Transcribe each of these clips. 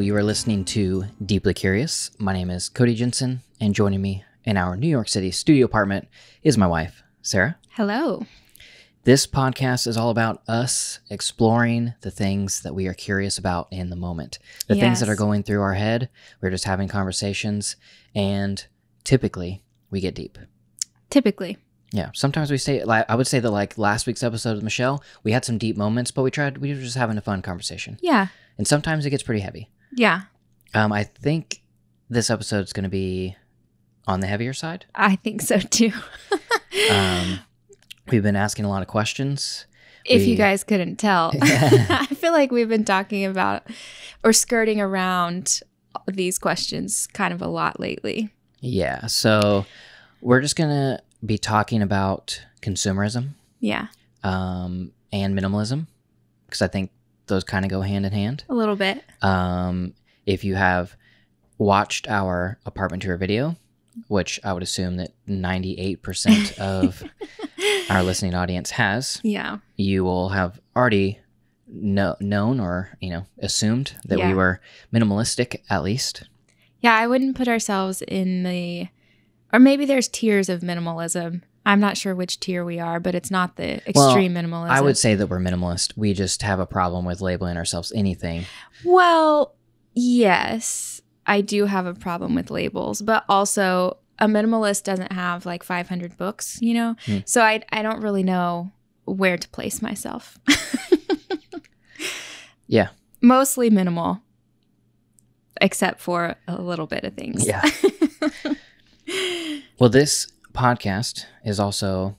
you are listening to Deeply Curious. My name is Cody Jensen, and joining me in our New York City studio apartment is my wife, Sarah. Hello. This podcast is all about us exploring the things that we are curious about in the moment. The things that are going through our head. We're just having conversations, and typically we get deep. Typically. Yeah. Sometimes we say, I would say that like last week's episode with Michelle, we had some deep moments, but we were just having a fun conversation. Yeah. And sometimes it gets pretty heavy. Yeah. I think this episode is going to be on the heavier side. I think so too. We've been asking a lot of questions. If you guys couldn't tell. I feel like we've been talking about or skirting around these questions kind of a lot lately. Yeah. So we're just going to be talking about consumerism. Yeah. And minimalism, because I think those kind of go hand in hand. A little bit. If you have watched our apartment tour video, which I would assume that 98% of our listening audience has, yeah, you will have already known or, assumed that we were minimalistic at least. Yeah, I wouldn't put ourselves in or maybe there's tiers of minimalism. I'm not sure which tier we are, but it's not the extreme minimalism. I would say that we're minimalist. We just have a problem with labeling ourselves anything. Well, yes, I do have a problem with labels, but also a minimalist doesn't have like 500 books, So I don't really know where to place myself. Yeah. Mostly minimal, except for a little bit of things. Yeah. Well, this podcast is also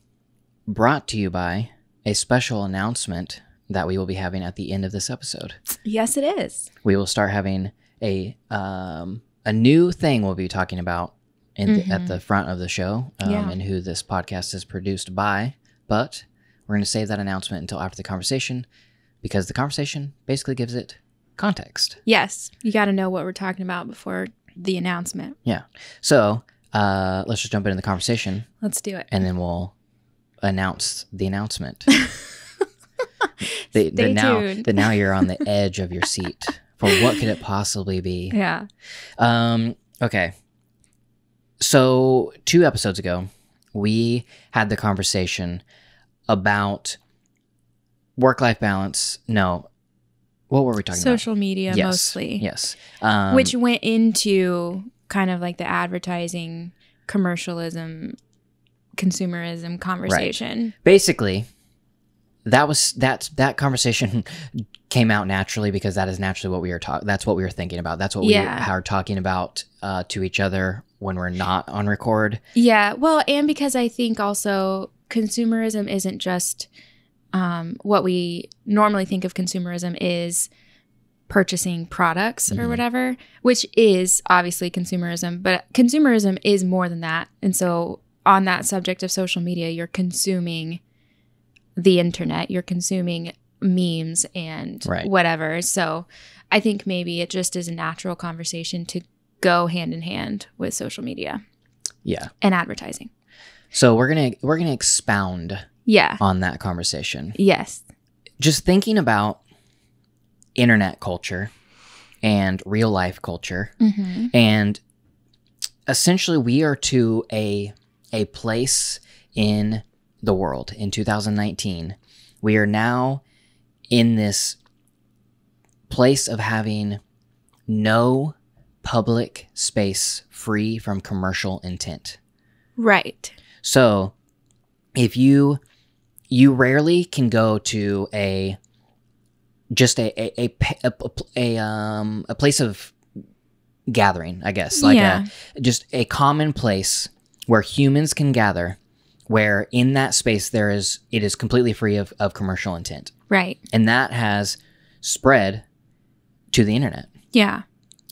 brought to you by a special announcement that we will be having at the end of this episode. Yes, it is. We will start having a new thing we'll be talking about at the front of the show and who this podcast is produced by. But we're going to save that announcement until after the conversation because the conversation basically gives it context. Yes. You got to know what we're talking about before the announcement. Yeah. So let's just jump into the conversation. Let's do it. And then we'll announce the announcement. Stay tuned. Now you're on the edge of your seat for what could it possibly be. Yeah. Okay. So 2 episodes ago, we had the conversation about work-life balance. No. What were we talking about? Social media, mostly. Yes. Which went into kind of like the advertising, commercialism, consumerism conversation. Right. Basically, that conversation came out naturally because that is naturally what we are that's what we were thinking about. That's what we are talking about to each other when we're not on record. Yeah. Well, and because I think also consumerism isn't just what we normally think of consumerism is purchasing products or whatever, which is obviously consumerism, but consumerism is more than that. And so on that subject of social media, you're consuming the internet, you're consuming memes and whatever. So I think maybe it just is a natural conversation to go hand in hand with social media. Yeah. And advertising. So we're going to expound on that conversation. Yes. Just thinking about internet culture and real life culture. And essentially we are to a place in the world in 2019. We are now in this place of having no public space free from commercial intent. Right. So if you rarely can go to a place of gathering, I guess, like just a common place where humans can gather, where in that space it is completely free of commercial intent. Right. And that has spread to the internet. Yeah.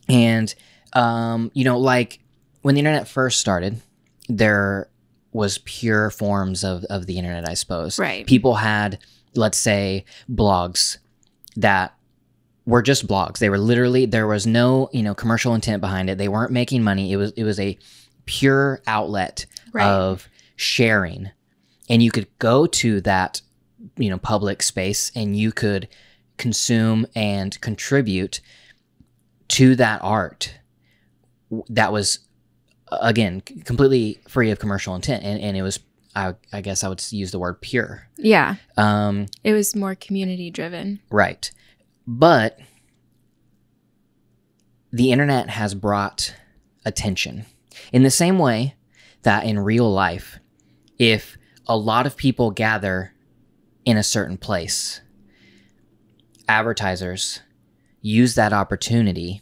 And like when the internet first started, there was pure forms of the internet, I suppose. Right. People had, let's say, blogs that were just blogs. They were literally, there was no, commercial intent behind it. They weren't making money. It was a pure outlet of sharing. And you could go to that, public space and you could consume and contribute to that art that was, again, completely free of commercial intent. And it was, I guess I would use the word pure. Yeah. It was more community driven. Right. But the internet has brought attention in the same way that in real life, if a lot of people gather in a certain place, advertisers use that opportunity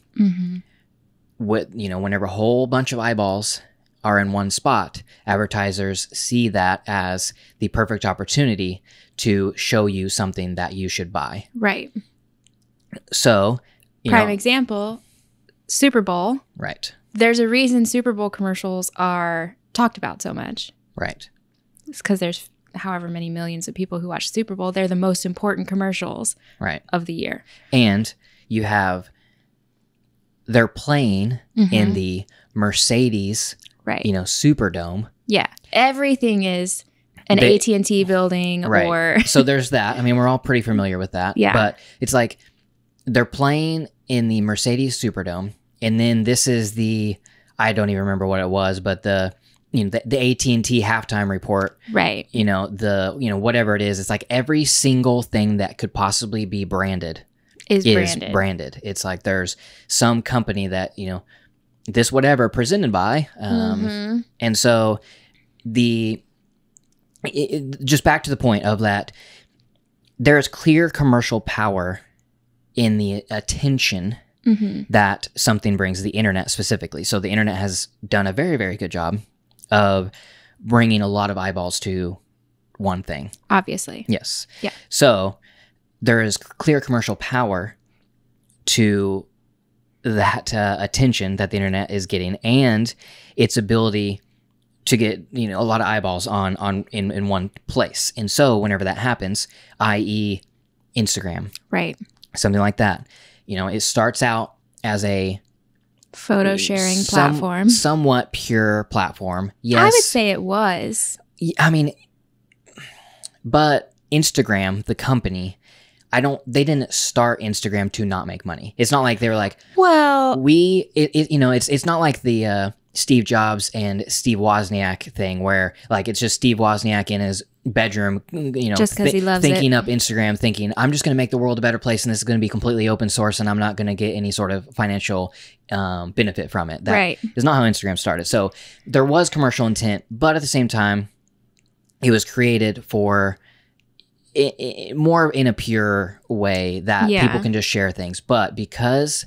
with, whenever a whole bunch of eyeballs are in one spot, advertisers see that as the perfect opportunity to show you something that you should buy. Right. So, prime example, Super Bowl. Right. There's a reason Super Bowl commercials are talked about so much. Right. It's because there's however many millions of people who watch Super Bowl. They're the most important commercials of the year. And you have, they're playing in the Mercedes, Superdome. Yeah. Everything is an AT&T building or... So there's that. I mean, we're all pretty familiar with that. Yeah. But it's like they're playing in the Mercedes Superdome. And then this is I don't even remember what it was, but the AT&T halftime report, right? Whatever it is, it's like every single thing that could possibly be branded is branded. It's like there's some company that this whatever presented by, and so just back to the point of that, there is clear commercial power in the attention that something brings, the internet specifically. So the internet has done a very, very good job of bringing a lot of eyeballs to one thing. Obviously. Yes. Yeah. So there is clear commercial power to that attention that the internet is getting and its ability to get, a lot of eyeballs in one place. And so whenever that happens, i.e. Instagram. Right. Something like that. It starts out as a photo sharing platform. Somewhat pure platform. Yes. I would say it was. I mean, but Instagram, the company, they didn't start Instagram to not make money. It's not like they were like, well, it's not like the Steve Jobs and Steve Wozniak thing where like it's just Steve Wozniak in his bedroom, just because he loves thinking it. up Instagram, thinking I'm just going to make the world a better place and this is going to be completely open source and I'm not going to get any sort of financial benefit from it. That is not how Instagram started. So there was commercial intent, but at the same time, it was created for more in a pure way that people can just share things. But because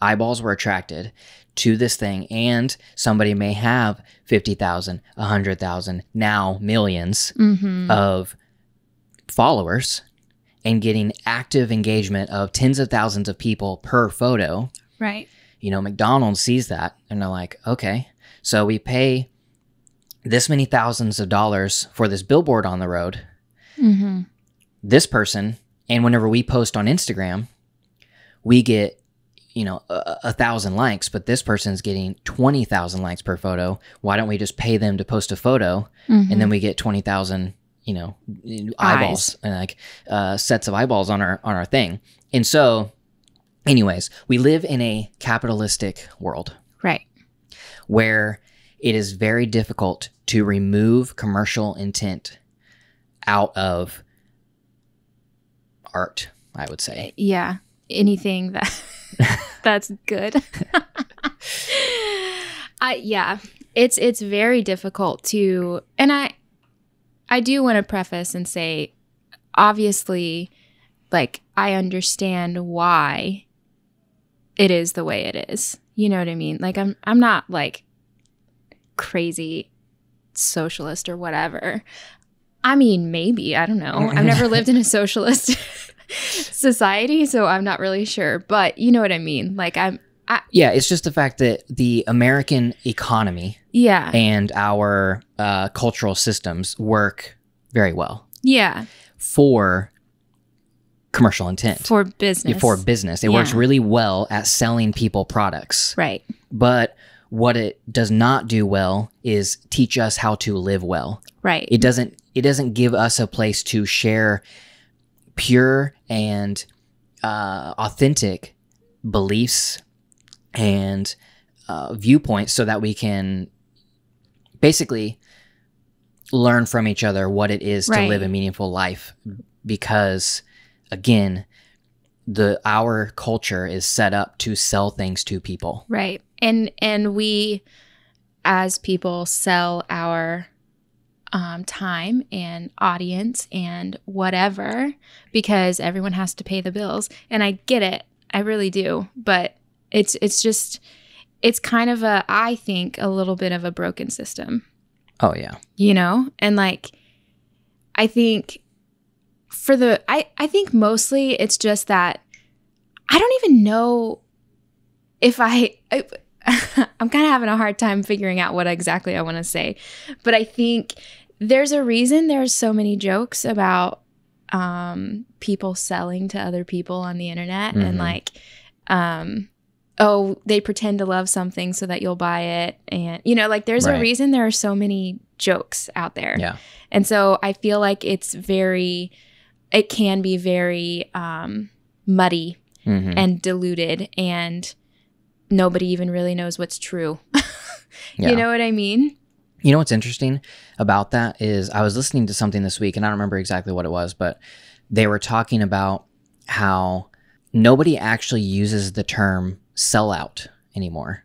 eyeballs were attracted to this thing and somebody may have 50,000, 100,000, now millions of followers and getting active engagement of tens of thousands of people per photo. Right. McDonald's sees that and they're like, okay, so we pay this many thousands of dollars for this billboard on the road. This person, and whenever we post on Instagram, we get 1,000 likes, but this person's getting 20,000 likes per photo. Why don't we just pay them to post a photo and then we get 20,000, eyeballs and like sets of eyeballs on our thing. And so, anyways, we live in a capitalistic world, right? Where it is very difficult to remove commercial intent out of art, I would say. Yeah, anything that's good. It's very difficult to, and I do want to preface and say, obviously, like I understand why it is the way it is. You know what I mean? Like I'm not like crazy socialist or whatever. I mean, maybe, I don't know. I've never lived in a socialist society, so I'm not really sure. But you know what I mean? Like it's just the fact that the American economy and our cultural systems work very well. Yeah. For commercial intent. For business. It works really well at selling people products. Right. But what it does not do well is teach us how to live well. Right. It doesn't give us a place to share pure and authentic beliefs and viewpoints so that we can basically learn from each other what it is to live a meaningful life. Because again, our culture is set up to sell things to people. Right. And we as people sell our time and audience and whatever, because everyone has to pay the bills. And I get it. I really do. But it's kind of I think a little bit of a broken system. Oh yeah. You know? And like, I think I think mostly it's just that I don't even know if I'm kind of having a hard time figuring out what exactly I want to say. But I think there's a reason there's so many jokes about people selling to other people on the internet. And like, oh, they pretend to love something so that you'll buy it. And, you know, like there's a reason there are so many jokes out there. Yeah. And so I feel like it can be very muddy and diluted, and nobody even really knows what's true. You know what I mean? You know what's interesting about that is I was listening to something this week, and I don't remember exactly what it was, but they were talking about how nobody actually uses the term sellout anymore.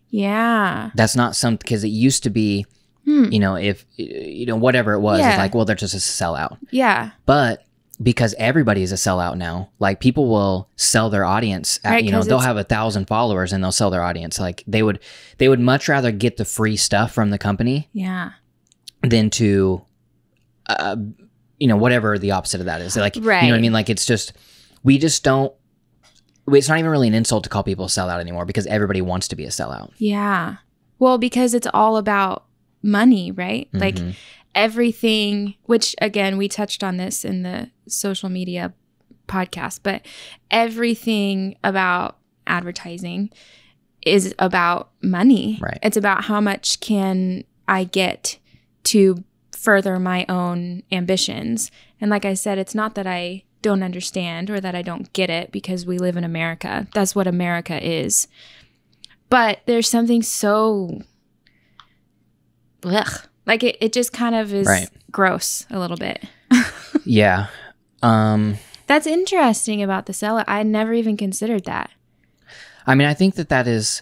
Yeah. That's not something, because it used to be, you know, if, you know, whatever it was, it's like, well, they're just a sellout. Yeah. But because everybody is a sellout now, like people will sell their audience. You know, they'll have 1,000 followers and they'll sell their audience. Like they would much rather get the free stuff from the company, than to, you know, whatever the opposite of that is. Like, you know what I mean? Like it's just, we just don't. It's not even really an insult to call people a sellout anymore, because everybody wants to be a sellout. Yeah. Well, because it's all about money, right? Like everything, which again, we touched on this in the social media podcast, but everything about advertising is about money. Right. It's about how much can I get to further my own ambitions. And like I said, it's not that I don't understand or that I don't get it, because we live in America. That's what America is. But there's something so like it just kind of is gross a little bit. Yeah. That's interesting about the sellout. I never even considered that. I mean, I think that is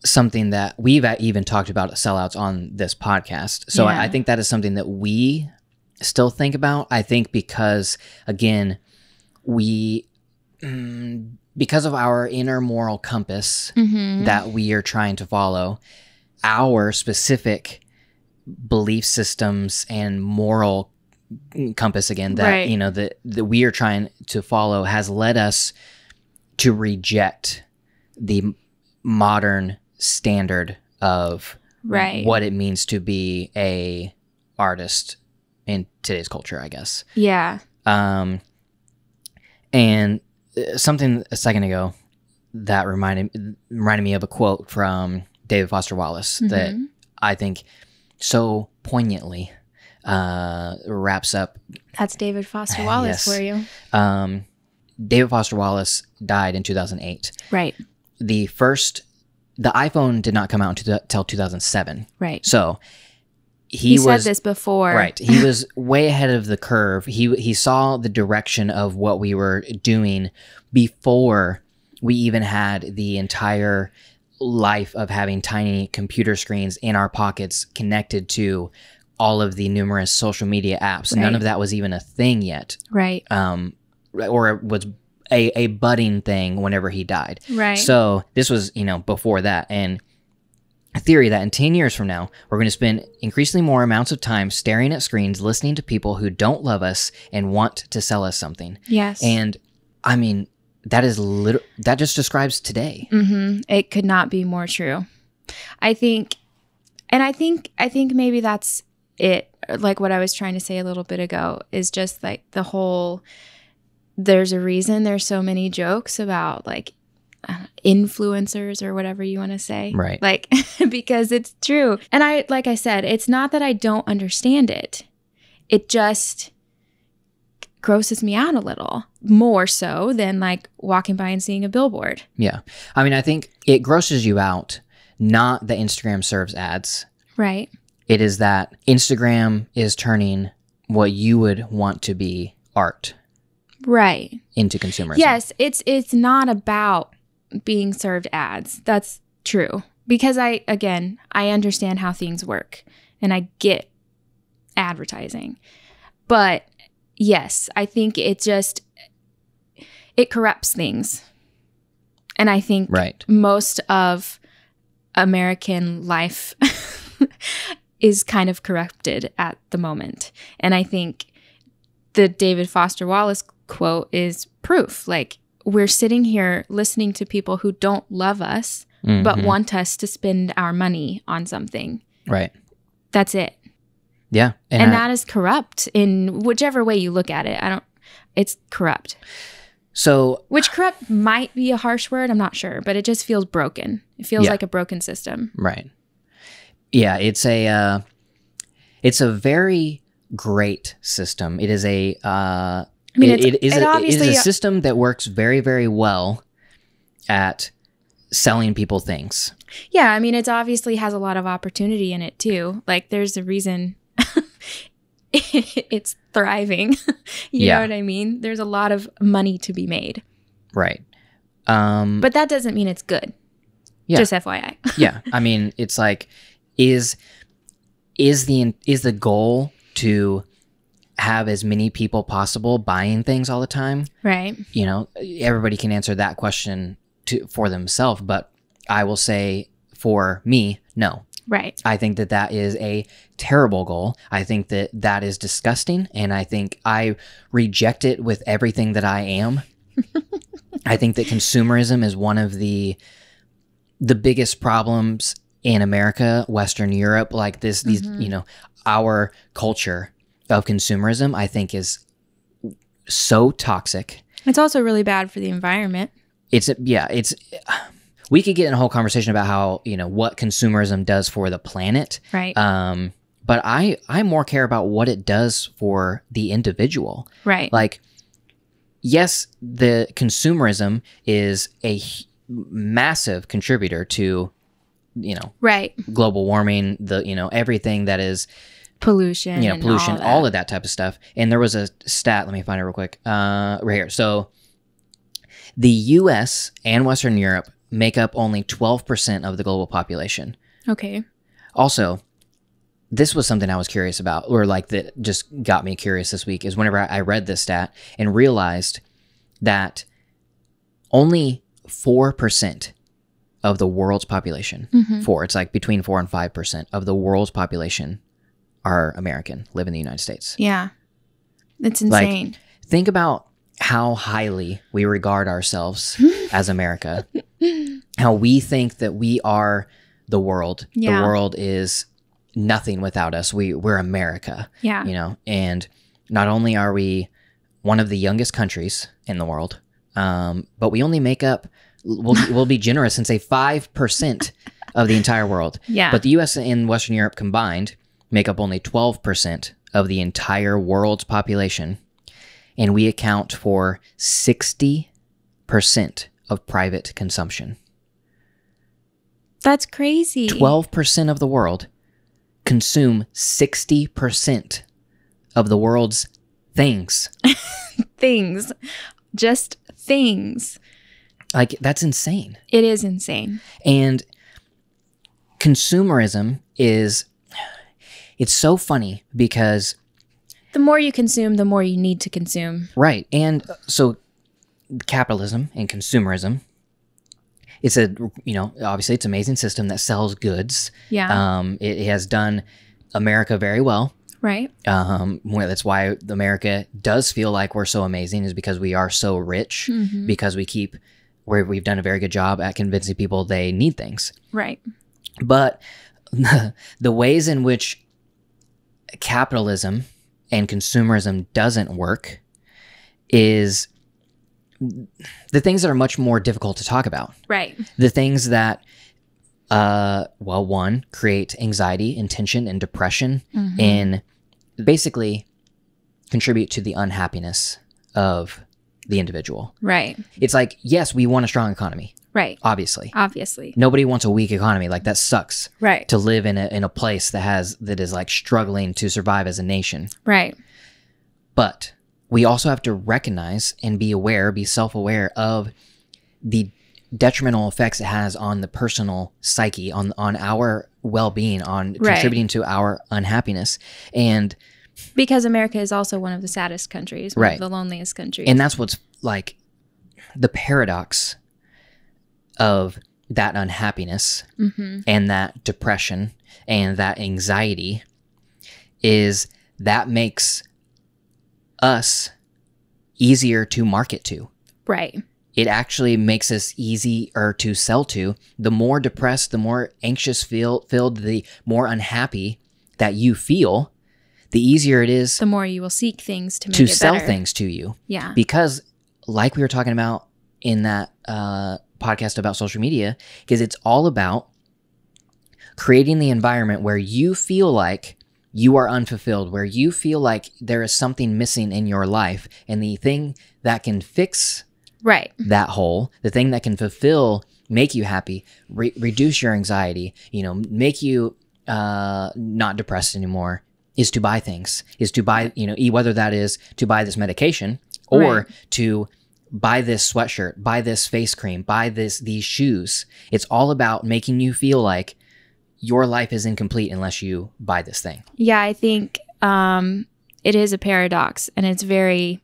something that we've even talked about sellouts on this podcast. So I think that is something that we still think about. I think because, again, because of our inner moral compass that we are trying to follow, our specific belief systems and moral compass, again, that you know that we are trying to follow, has led us to reject the modern standard of what it means to be a artist in today's culture, I guess. Yeah. And something a second ago that reminded me of a quote from David Foster Wallace that I think so poignantly wraps up. That's David Foster Wallace for you. David Foster Wallace died in 2008. Right. The iPhone did not come out until 2007. Right. So he said this before. Right. He was way ahead of the curve. He saw the direction of what we were doing before we even had the entire life of having tiny computer screens in our pockets connected to all of the numerous social media apps. None of that was even a thing yet. Right. Or it was a budding thing whenever he died. Right. So this was, before that. And a theory that in 10 years from now, we're going to spend increasingly more amounts of time staring at screens, listening to people who don't love us and want to sell us something. Yes. And I mean, that just describes today. Mm-hmm. It could not be more true. I think maybe that's it. Like what I was trying to say a little bit ago is just like the whole, there's a reason there's so many jokes about like influencers or whatever you want to say. Right. Like, because it's true. And like I said, it's not that I don't understand it. It just grosses me out a little, more so than like walking by and seeing a billboard. Yeah. I mean, I think it grosses you out, not that Instagram serves ads. Right. It is that Instagram is turning what you would want to be art Right. into consumerism. Yes, it's not about being served ads. That's true. Because I understand how things work and I get advertising. But yes, I think it corrupts things. And I think most of American life is kind of corrupted at the moment. And I think the David Foster Wallace quote is proof. Like, we're sitting here listening to people who don't love us, but want us to spend our money on something. Right. That's it. Yeah. And that is corrupt in whichever way you look at it. It's corrupt. So, which corrupt might be a harsh word. I'm not sure, but it just feels broken. It feels like a broken system. Right. Yeah. It's a very great system. It is it is a system that works very, very well at selling people things. Yeah, I mean, it obviously has a lot of opportunity in it too. Like, there's a reason it's thriving. You know what I mean? There's a lot of money to be made. Right. But that doesn't mean it's good. Yeah. Just FYI. Yeah. I mean, it's like, is the goal to have as many people possible buying things all the time? Right. You know, everybody can answer that question for themselves, but I will say for me, no. Right. I think that is a terrible goal. I think that is disgusting, and I think I reject it with everything that I am. I think that consumerism is one of the biggest problems in America, Western Europe, like these, you know, our culture of consumerism, I think, is so toxic. It's also really bad for the environment. We could get in a whole conversation about how, you know, what consumerism does for the planet. Right. But I more care about what it does for the individual. Right. Like, yes, the consumerism is a massive contributor to, you know, global warming, everything that is pollution, all of that type of stuff. And there was a stat, let me find it real quick, right here. So the US and Western Europe make up only 12% of the global population. Okay. Also, this was something I was curious about, or like that just got me curious this week, is whenever I read this stat and realized that only 4% of the world's population, it's like between 4 and 5% of the world's population are American, live in the United States. Yeah. It's insane. Like, think about how highly we regard ourselves as America, how we think that we are the world. Yeah. The world is nothing without us. We're America. Yeah. You know, and not only are we one of the youngest countries in the world, but we only make up, we'll be generous and say 5% of the entire world. Yeah. But the US and Western Europe combined make up only 12% of the entire world's population. And we account for 60% of private consumption. That's crazy. 12% of the world consume 60% of the world's things. Things. Just things. Like, that's insane. It is insane. And consumerism it's so funny because the more you consume, the more you need to consume. Right. And so capitalism and consumerism, it's obviously it's an amazing system that sells goods. Yeah. It has done America very well. Right. That's why America does feel like we're so amazing, is because we are so rich, because we've done a very good job at convincing people they need things. Right. But the ways in which capitalism and consumerism doesn't work is the things that are much more difficult to talk about. Right. The things that, one, create anxiety and tension and depression in basically contribute to the unhappiness of the individual. Right. It's like, yes, we want a strong economy. Right. Obviously. Obviously. Nobody wants a weak economy. Like, that sucks. Right. To live in a place that is like struggling to survive as a nation. Right. But we also have to recognize and be self-aware of the detrimental effects it has on the personal psyche, on our well-being, on contributing to our unhappiness. And because America is also one of the saddest countries, one of the loneliest countries. And that's what's like the paradox of that unhappiness and that depression and that anxiety is that makes us easier to market to. Right. It actually makes us easier to sell to. The more depressed, the more anxious filled, the more unhappy that you feel, the easier it is. The more you will seek things to make it sell better. Things to you. Yeah. Because like we were talking about in that podcast about social media, because it's all about creating the environment where you feel like you are unfulfilled, where you feel like there is something missing in your life, and the thing that can fix that hole, the thing that can make you happy, reduce your anxiety, make you not depressed anymore, is to buy things, is to buy, whether that is to buy this medication or to buy this sweatshirt, buy this face cream, buy these shoes. It's all about making you feel like your life is incomplete unless you buy this thing. Yeah, I think it is a paradox, and it's very,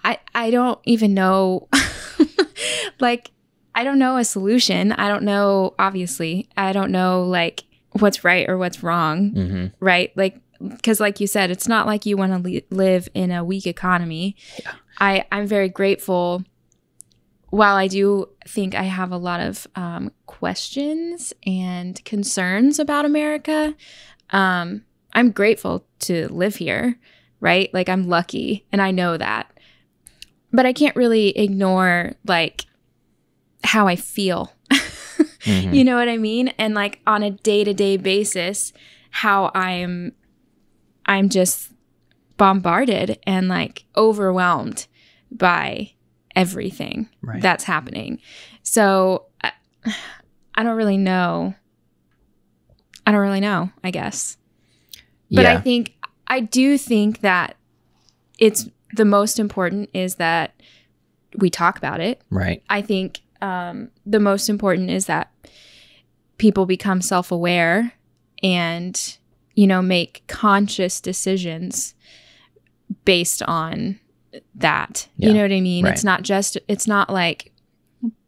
I don't even know, like, I don't know a solution. I don't know, obviously, I don't know like what's right or what's wrong, right? Like, because like you said, it's not like you want to live in a weak economy. Yeah. I'm very grateful. While I do think I have a lot of questions and concerns about America, I'm grateful to live here, right? Like, I'm lucky, and I know that. But I can't really ignore, like, how I feel. You know what I mean? And, like, on a day-to-day basis, how I'm just bombarded and, like, overwhelmed by everything that's happening. So I don't really know, I guess. But yeah. I do think that it's the most important is that we talk about it. Right. I think the most important is that people become self-aware and, make conscious decisions based on that. Yeah. You know what I mean? Right. It's not like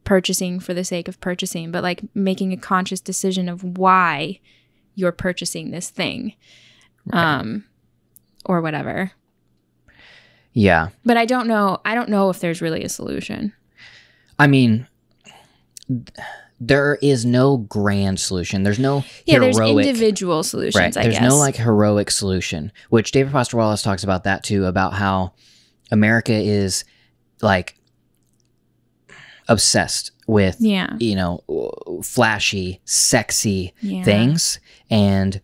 purchasing for the sake of purchasing, but like making a conscious decision of why you're purchasing this thing. Or whatever. Yeah. But I don't know if there's really a solution. I mean, there is no grand solution. There's no heroic... there's individual solutions, I guess. There's no like heroic solution, which David Foster Wallace talks about that too, about how America is like obsessed with, flashy, sexy things, and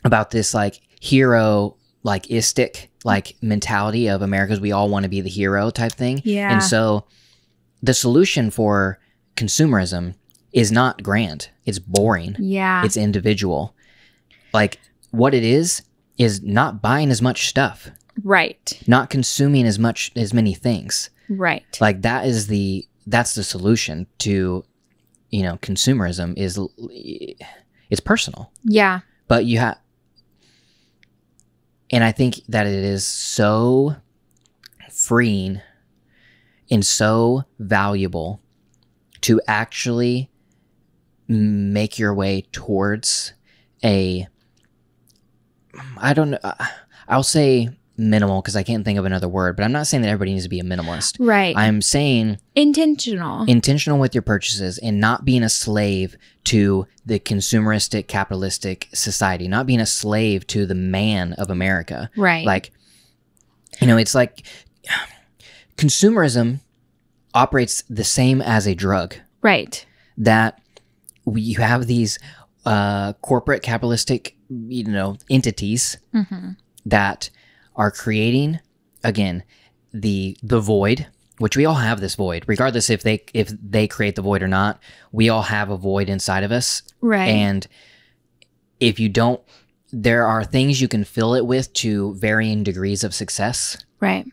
about this like hero, like istic, like mentality of America's we all want to be the hero type thing. Yeah. And so the solution for consumerism is not grand. It's boring. Yeah. It's individual. Like what it is not buying as much stuff. Right. Not consuming as many things. Right. Like that's the solution to, consumerism it's personal. Yeah. But you have, and I think that it is so freeing and so valuable to actually make your way towards I'll say minimal because I can't think of another word, but I'm not saying that everybody needs to be a minimalist. Right. I'm saying intentional with your purchases and not being a slave to the consumeristic capitalistic society, not being a slave to the man of America. Right. Like, it's like consumerism operates the same as a drug. Right. That you have these corporate capitalistic, entities that are creating, again, the void, which we all have this void, regardless if they create the void or not. We all have a void inside of us. Right. And if you don't, there are things you can fill it with to varying degrees of success. Right.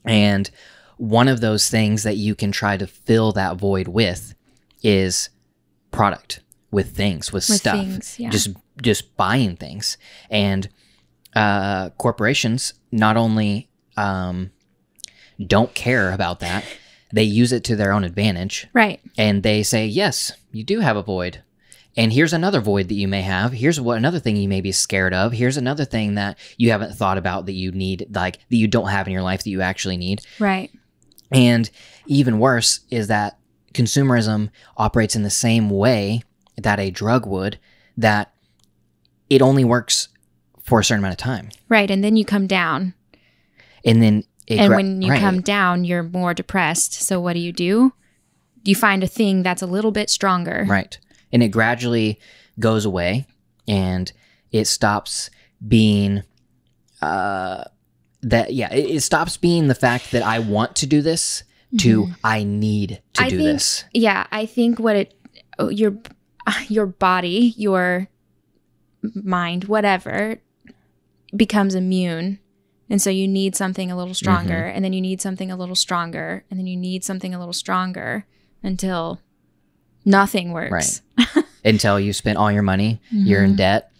And one of those things that you can try to fill that void with is product, with things, with stuff, things, yeah. just buying things. And corporations not only don't care about that, they use it to their own advantage. Right. And they say, yes, you do have a void. And here's another void that you may have. Here's another thing you may be scared of. Here's another thing that you haven't thought about that you need, like that you don't have in your life that you actually need. Right. And even worse is that consumerism operates in the same way that a drug would, that it only works for a certain amount of time. Right. And then you come down. And then when you come down, you're more depressed. So what do? You find a thing that's a little bit stronger. Right. And it gradually goes away, and it stops being it stops being the fact that I want to do this to I need to do this. Yeah, I think your body, your mind, whatever, becomes immune. And so you need something a little stronger, and then you need something a little stronger, and then you need something a little stronger until nothing works. Right. Until you spent all your money, you're in debt,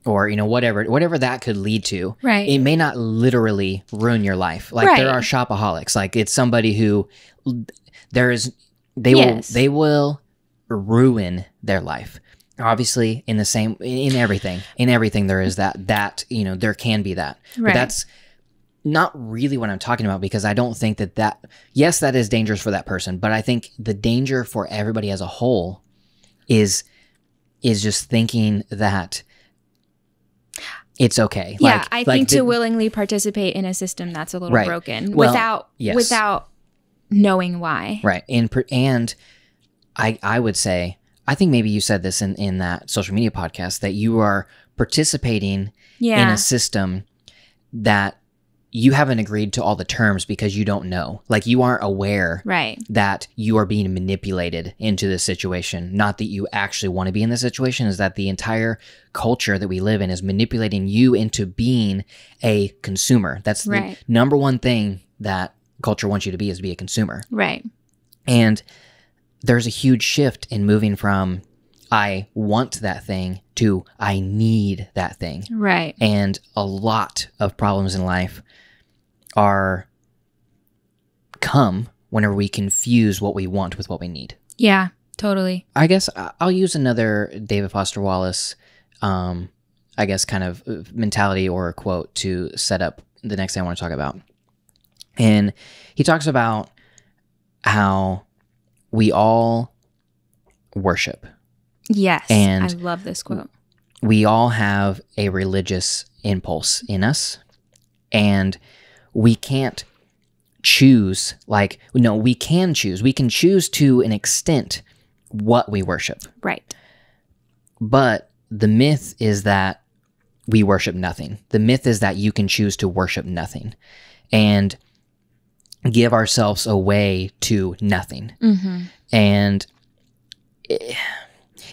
or whatever that could lead to. Right. It may not literally ruin your life. Like there are shopaholics. Like it's somebody who they will ruin their life. Obviously, in everything there is that there can be that. Right. But that's not really what I'm talking about, because I don't think that yes, that is dangerous for that person, but I think the danger for everybody as a whole is just thinking that it's okay. Yeah, I think to willingly participate in a system that's a little broken without knowing why. Right. And I would say, I think maybe you said this in that social media podcast, that you are participating in a system that you haven't agreed to all the terms because you don't know. Like you aren't aware that you are being manipulated into this situation. Not that you actually want to be in this situation, is that the entire culture that we live in is manipulating you into being a consumer. That's the number one thing that culture wants you to be, is to be a consumer. Right. And there's a huge shift in moving from I want that thing to I need that thing. Right. And a lot of problems in life come whenever we confuse what we want with what we need. Yeah, totally. I guess I'll use another David Foster Wallace, kind of mentality or a quote to set up the next thing I want to talk about. And he talks about how we all worship. Yes, and I love this quote. We all have a religious impulse in us, and we can't choose. We can choose. We can choose to an extent what we worship. Right. But the myth is that we worship nothing. The myth is that you can choose to worship nothing and give ourselves away to nothing. Mm-hmm. And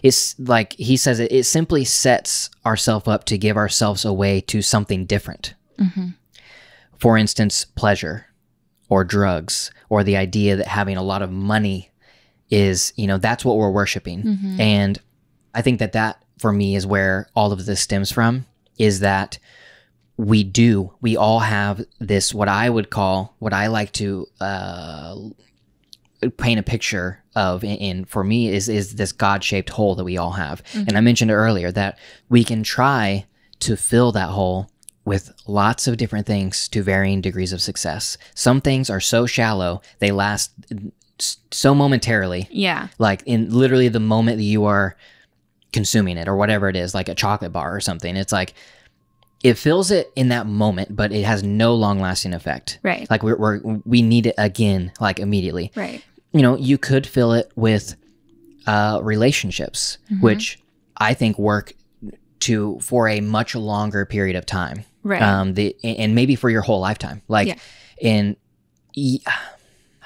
it's like he says, it simply sets ourselves up to give ourselves away to something different. Mm-hmm. For instance, pleasure or drugs, or the idea that having a lot of money is, that's what we're worshiping. Mm-hmm. And I think that for me is where all of this stems from, is that we all have this, what I like to paint a picture of, and for me is this God-shaped hole that we all have. Mm-hmm. And I mentioned earlier that we can try to fill that hole with lots of different things to varying degrees of success. Some things are so shallow, they last so momentarily. Yeah. Like in literally the moment that you are consuming it, or whatever it is, like a chocolate bar or something. It's like, it fills it in that moment, but it has no long-lasting effect. Right. Like we need it again, like immediately. Right. You could fill it with relationships, mm-hmm. which I think work for a much longer period of time. Right. And maybe for your whole lifetime. Like, and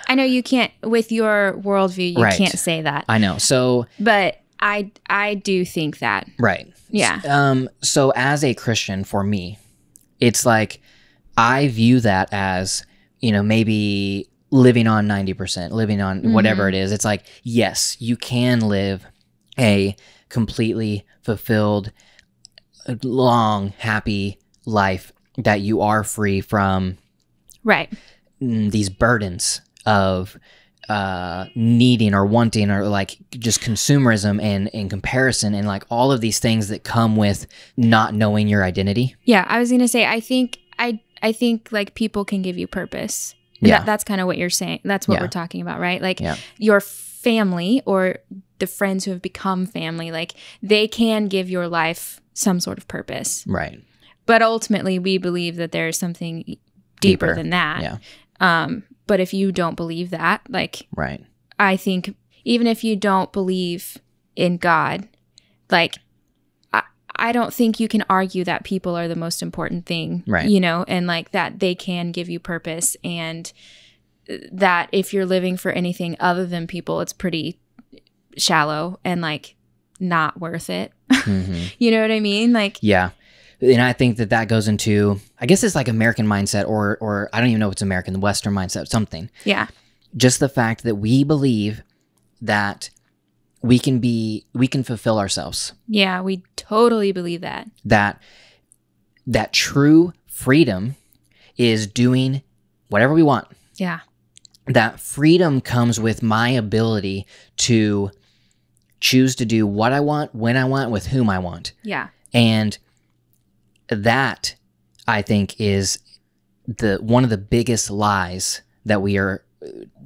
I know you can't, with your worldview, you right. can't say that. I know. So, but I do think that. Right. Yeah. So as a Christian, for me, it's like, I view that as, maybe living on 90%, living on whatever it is. It's like, yes, you can live a completely fulfilled, long, happy life that you are free from right. These burdens of needing or wanting, or like just consumerism and comparison, and like all of these things that come with not knowing your identity. Yeah, I was gonna say, I think like people can give you purpose. Yeah. That's kind of what you're saying. That's what we're talking about, right? Like Yeah. your family or the friends who have become family, like they can give your life some sort of purpose. Right. But ultimately, we believe that there's something deeper than that. Yeah. But if you don't believe that, like, Right. I think even if you don't believe in God, like, I don't think you can argue that people are the most important thing, right. And like that they can give you purpose, and that if you're living for anything other than people, it's pretty shallow and like not worth it. Mm-hmm. You know what I mean? Like, yeah. And I think that goes into, I guess it's like American mindset, or I don't even know if it's American, the Western mindset, something. Yeah. Just the fact that we believe that we can fulfill ourselves. Yeah, we totally believe that. That true freedom is doing whatever we want. Yeah. That freedom comes with my ability to choose to do what I want, when I want, with whom I want. Yeah. And that, I think, is one of the biggest lies that we are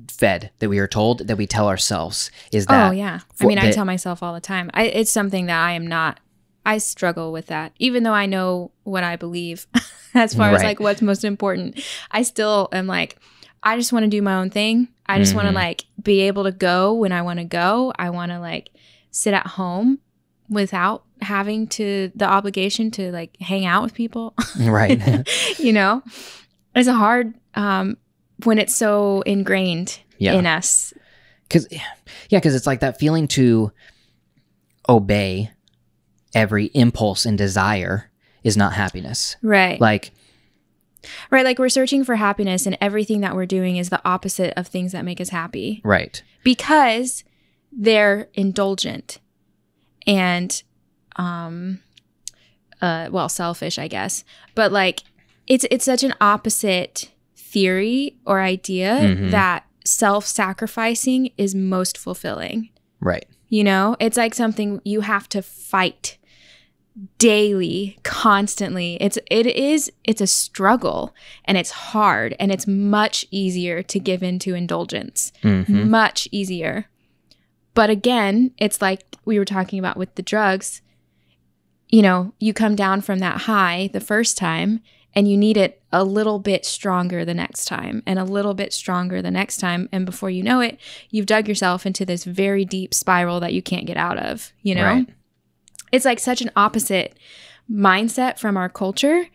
fed, that we are told, that we tell ourselves, is that. Oh, yeah. I mean, I tell myself all the time. It's something that I struggle with that. Even though I know what I believe as far as like what's most important, I still am like, I just want to do my own thing. I just want to like be able to go when I want to go. I want to like sit at home without having the obligation to like hang out with people. Right. It's hard when it's so ingrained in us. Because it's like that feeling to obey every impulse and desire is not happiness. Right. Like we're searching for happiness, and everything that we're doing is the opposite of things that make us happy. Right. Because they're indulgent and selfish, I guess. But like it's such an opposite theory or idea that self-sacrificing is most fulfilling. Right. It's like something you have to fight daily, constantly. It's a struggle, and it's hard, and it's much easier to give into indulgence. Much easier. But again, it's like we were talking about with the drugs. You come down from that high the first time, and you need it a little bit stronger the next time, and a little bit stronger the next time. And before you know it, you've dug yourself into this very deep spiral that you can't get out of, Right. It's like such an opposite mindset from our culture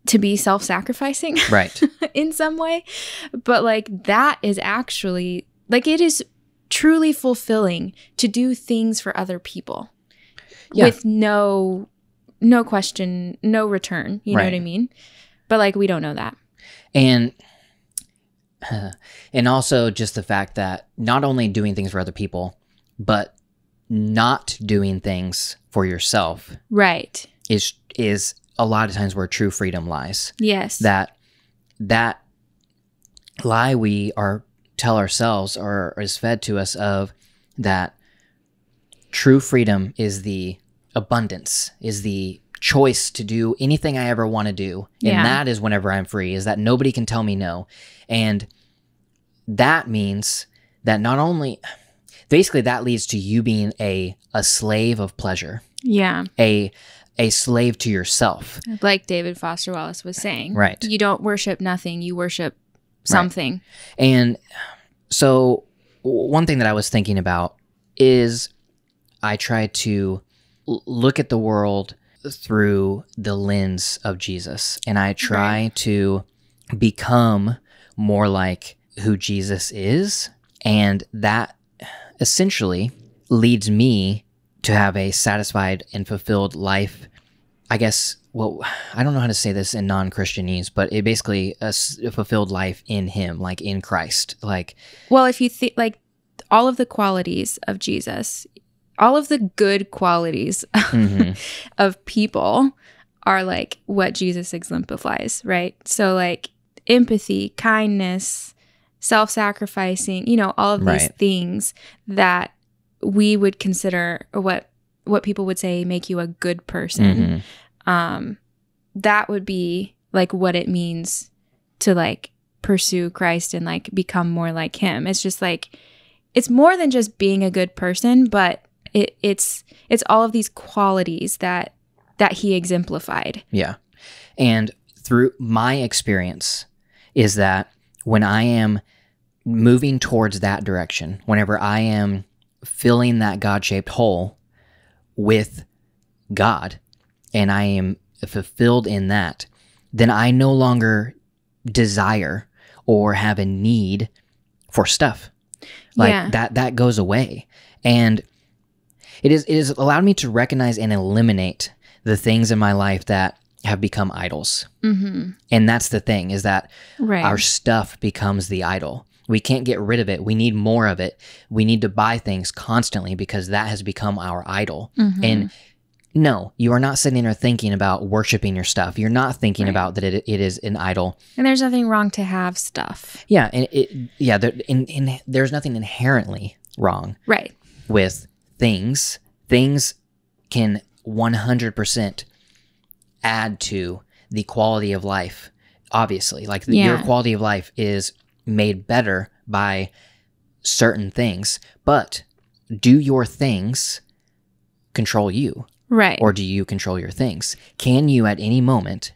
to be self-sacrificing. Right. In some way. But like that is actually, like, it is truly fulfilling to do things for other people with no question, no return. You know what I mean? But like, we don't know that. And also just the fact that not only doing things for other people, but not doing things for yourself. Right. Is a lot of times where true freedom lies. Yes. That lie we tell ourselves, or is fed to us, of that true freedom is the abundance, is the choice to do anything I ever want to do. And that is whenever I'm free, is that nobody can tell me no. And that means that not only, basically that leads to you being a slave of pleasure. Yeah. A slave to yourself. Like David Foster Wallace was saying. Right. You don't worship nothing, you worship something. Right. And so one thing that I was thinking about is I try to look at the world through the lens of Jesus, and I try to become more like who Jesus is, and that essentially leads me to have a satisfied and fulfilled life. I guess, well, I don't know how to say this in non-Christianese, but it basically a fulfilled life in him, like in Christ. Like, well, if you think like all of the qualities of Jesus, all of the good qualities of people are like what Jesus exemplifies, right? So like empathy, kindness, self-sacrificing, you know, all of these things that we would consider, or what people would say make you a good person. That would be like what it means to like pursue Christ and like become more like him. It's just like, it's more than just being a good person, but it's all of these qualities that he exemplified. Yeah. And through my experience is that when I am moving towards that direction, whenever I am filling that God-shaped hole with God, and I am fulfilled in that, then I no longer desire or have a need for stuff. Like that goes away. And it is allowed me to recognize and eliminate the things in my life that have become idols. And that's the thing, is that our stuff becomes the idol. We can't get rid of it. We need more of it. We need to buy things constantly because that has become our idol. And no, you are not sitting there thinking about worshiping your stuff. You're not thinking about that it is an idol. And there's nothing wrong to have stuff. Yeah, and there's nothing inherently wrong with things. Things can 100% add to the quality of life. Obviously, like your quality of life is made better by certain things, but do your things control you? Right. Or do you control your things? Can you at any moment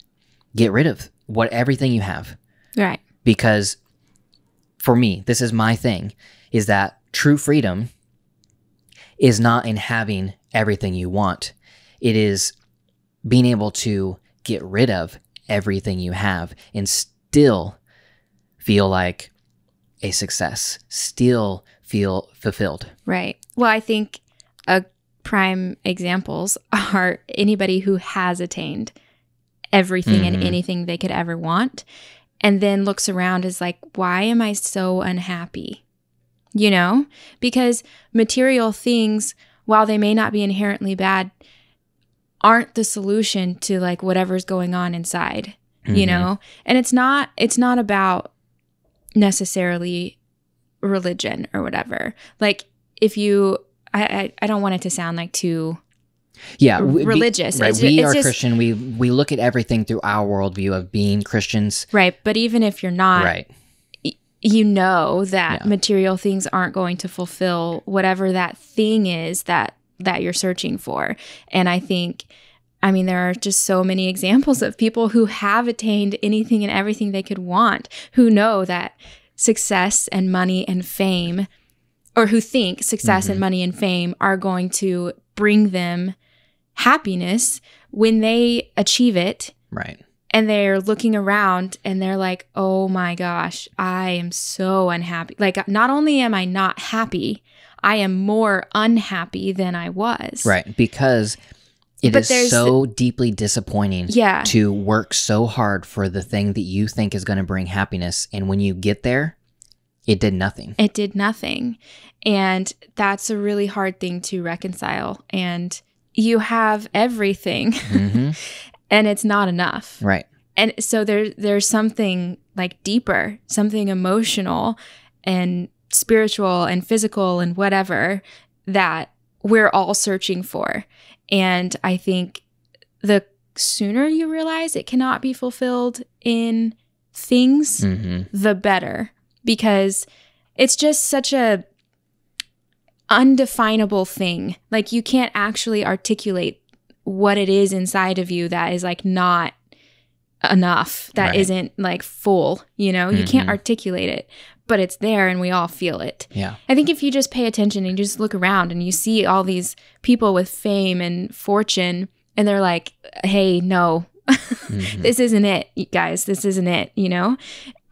get rid of everything you have? Right. Because for me, this is my thing, is that true freedom is not in having everything you want. It is being able to get rid of everything you have and still feel like a success, still feel fulfilled. Right. Well, I think prime examples are anybody who has attained everything and anything they could ever want, and then looks around is like, why am I so unhappy? You know, because material things, while they may not be inherently bad, aren't the solution to like whatever's going on inside, you know? And it's not about necessarily religion or whatever. Like if you, I don't want it to sound like too religious. We are Christian. We look at everything through our worldview of being Christians. Right. But even if you're not, you know that material things aren't going to fulfill whatever that thing is that you're searching for. And I think, I mean, there are just so many examples of people who have attained anything and everything they could want, who know that success and money and fame, or who think success and money and fame are going to bring them happiness when they achieve it. Right. And they're looking around and they're like, oh my gosh, I am so unhappy. Like, not only am I not happy, I am more unhappy than I was. Right. Because it is so deeply disappointing to work so hard for the thing that you think is going to bring happiness. And when you get there, it did nothing. It did nothing. And that's a really hard thing to reconcile. And you have everything and it's not enough. Right. And so there's something like deeper, something emotional and spiritual and physical and whatever that we're all searching for. And I think the sooner you realize it cannot be fulfilled in things, the better. Because it's just such a undefinable thing. Like you can't actually articulate what it is inside of you that is like not enough, that isn't like full, you know? You can't articulate it. but it's there and we all feel it. Yeah. I think if you just pay attention and you just look around and you see all these people with fame and fortune and they're like, hey, no, this isn't it, guys. This isn't it, you know?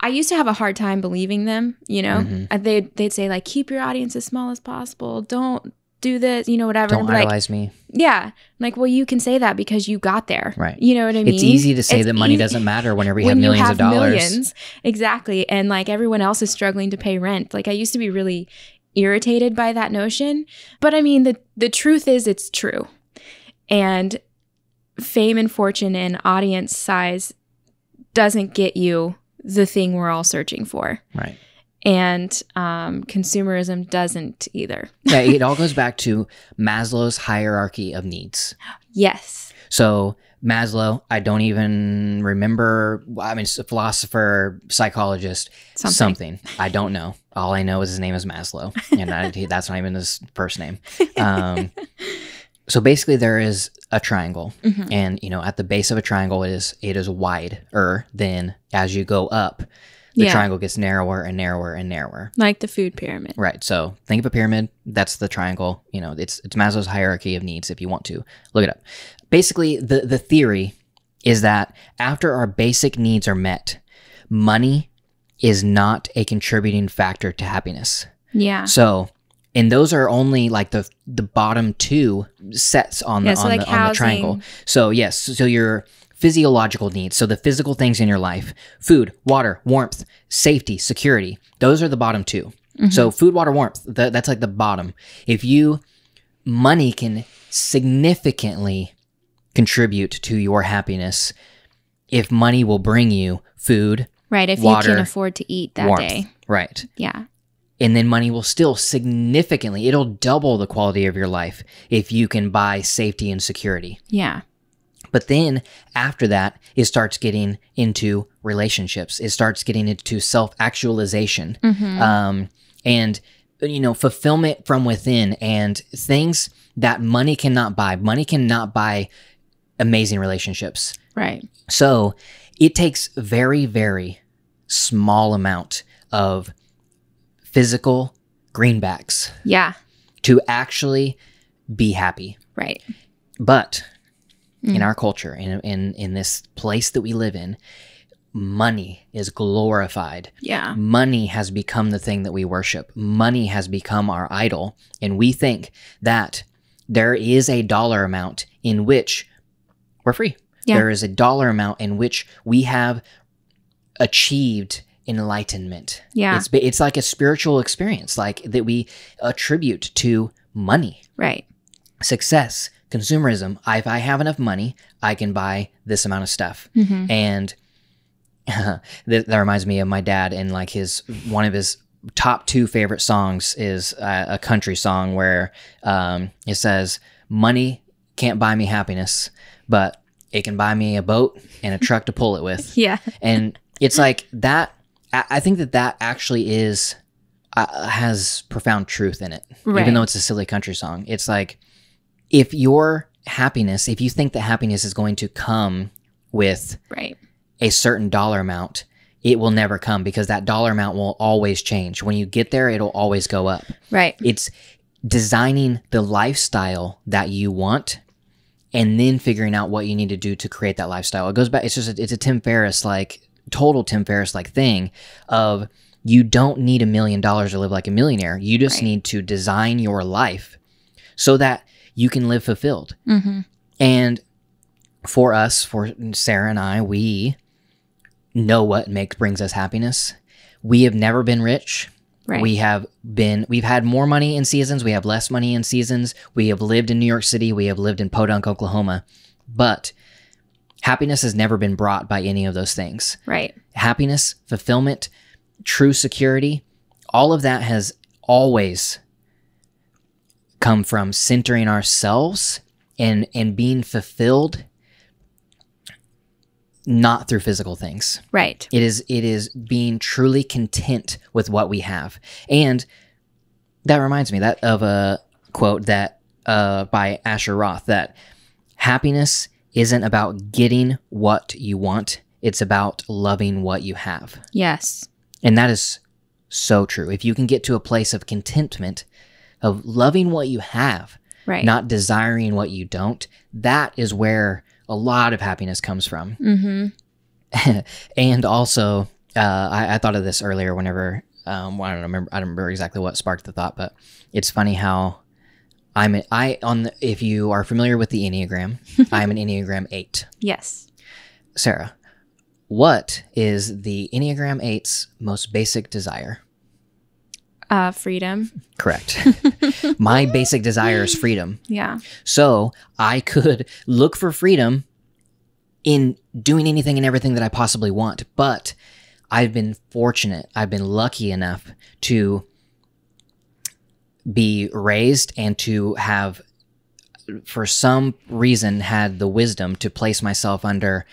I used to have a hard time believing them, you know? They'd say like, keep your audience as small as possible. Don't do this, you know, whatever. Don't idolize me. Yeah. I'm like, well, you can say that because you got there. Right. You know what I mean? It's easy to say that money doesn't matter whenever you have millions of dollars. Millions. Exactly. And like everyone else is struggling to pay rent. Like I used to be really irritated by that notion. But I mean, the truth is it's true. And fame and fortune and audience size doesn't get you the thing we're all searching for. Right. And consumerism doesn't either. Yeah, it all goes back to Maslow's hierarchy of needs. Yes. So Maslow, I don't even remember. I mean, it's a philosopher, psychologist, something. I don't know. All I know is his name is Maslow, and that's not even his first name. So basically, there is a triangle, and you know, at the base of a triangle, it is wider than as you go up. The triangle gets narrower and narrower and narrower. Like the food pyramid. Right. So think of a pyramid. That's the triangle. You know, it's Maslow's hierarchy of needs if you want to. Look it up. Basically, the theory is that after our basic needs are met, money is not a contributing factor to happiness. Yeah. So, and those are only like the bottom two sets on the triangle. So yes, so your physiological needs, so the physical things in your life, food, water, warmth, safety, security, those are the bottom two. So food, water, warmth, that's like the bottom. Money can significantly contribute to your happiness if money will bring you food, right, if water, you can afford to eat that warmth, day. right. Yeah. And then money will still significantly, it'll double the quality of your life if you can buy safety and security. Yeah. But then after that, it starts getting into relationships. It starts getting into self-actualization, and you know, fulfillment from within, and things that money cannot buy. Money cannot buy amazing relationships. Right. So it takes very, very small amount of physical greenbacks. Yeah. To actually be happy. Right. But in our culture, in this place that we live in, money is glorified. Yeah. Money has become the thing that we worship. Money has become our idol. And we think that there is a dollar amount in which we're free. Yeah. There is a dollar amount in which we have achieved enlightenment. Yeah. It's like a spiritual experience, like that we attribute to money. Right. Success. Consumerism. If I have enough money, I can buy this amount of stuff. And that reminds me of my dad, and like one of his top two favorite songs is a country song where it says, "Money can't buy me happiness, but it can buy me a boat and a truck to pull it with." Yeah. And it's like that. I think that actually has profound truth in it, even though it's a silly country song. It's like, if your happiness, if you think that happiness is going to come with a certain dollar amount, it will never come, because that dollar amount will always change. When you get there, it'll always go up. Right. It's designing the lifestyle that you want and then figuring out what you need to do to create that lifestyle. It goes back, it's a Tim Ferriss, total Tim Ferriss thing of, you don't need $1 million to live like a millionaire. You just need to design your life so that you can live fulfilled. And for us, for Sarah and I, we know what brings us happiness. We have never been rich. Right. We've had more money in seasons. We have less money in seasons. We have lived in New York City. We have lived in Podunk, Oklahoma. But happiness has never been brought by any of those things. Right. Happiness, fulfillment, true security, all of that has always come from centering ourselves and being fulfilled, not through physical things. Right. It is being truly content with what we have. And that reminds me of a quote that by Asher Roth, that happiness isn't about getting what you want, it's about loving what you have. Yes. And that is so true. If you can get to a place of contentment, of loving what you have, Right. not desiring what you don't, that is where a lot of happiness comes from. Mm-hmm. And also, I thought of this earlier whenever, I don't remember exactly what sparked the thought, but it's funny how if you are familiar with the Enneagram, I'm an Enneagram 8. Yes. Sarah, what is the Enneagram 8's most basic desire? Freedom. Correct. My basic desire is freedom. Yeah. So I could look for freedom in doing anything and everything that I possibly want. But I've been fortunate. I've been lucky enough to be raised and to have, for some reason, had the wisdom to place myself under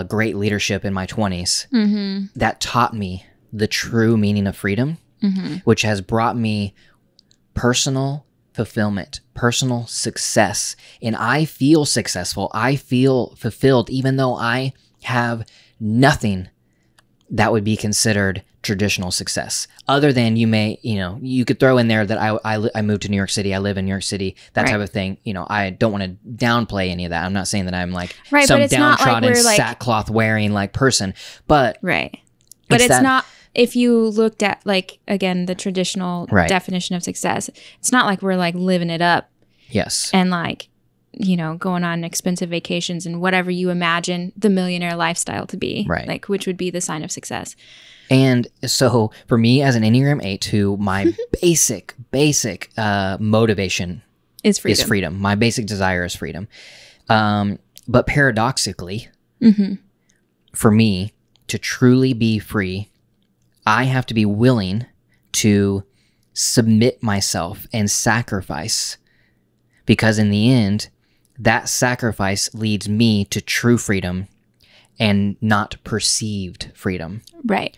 great leadership in my 20s. Mm-hmm. That taught me the true meaning of freedom, which has brought me personal fulfillment, personal success. And I feel successful. I feel fulfilled, even though I have nothing that would be considered traditional success. Other than you could throw in there that I moved to New York City. I live in New York City, that type of thing. I don't want to downplay any of that. I'm not saying that I'm like some downtrodden, sackcloth wearing person, but right. But it's not. If you looked at again the traditional definition of success, it's not like we're living it up. Yes. And going on expensive vacations and whatever you imagine the millionaire lifestyle to be, right? Which would be the sign of success. And so for me as an Enneagram 8, who my basic motivation is freedom. My basic desire is freedom. But paradoxically, for me to truly be free, I have to be willing to submit myself and sacrifice, because in the end, that sacrifice leads me to true freedom and not perceived freedom. Right.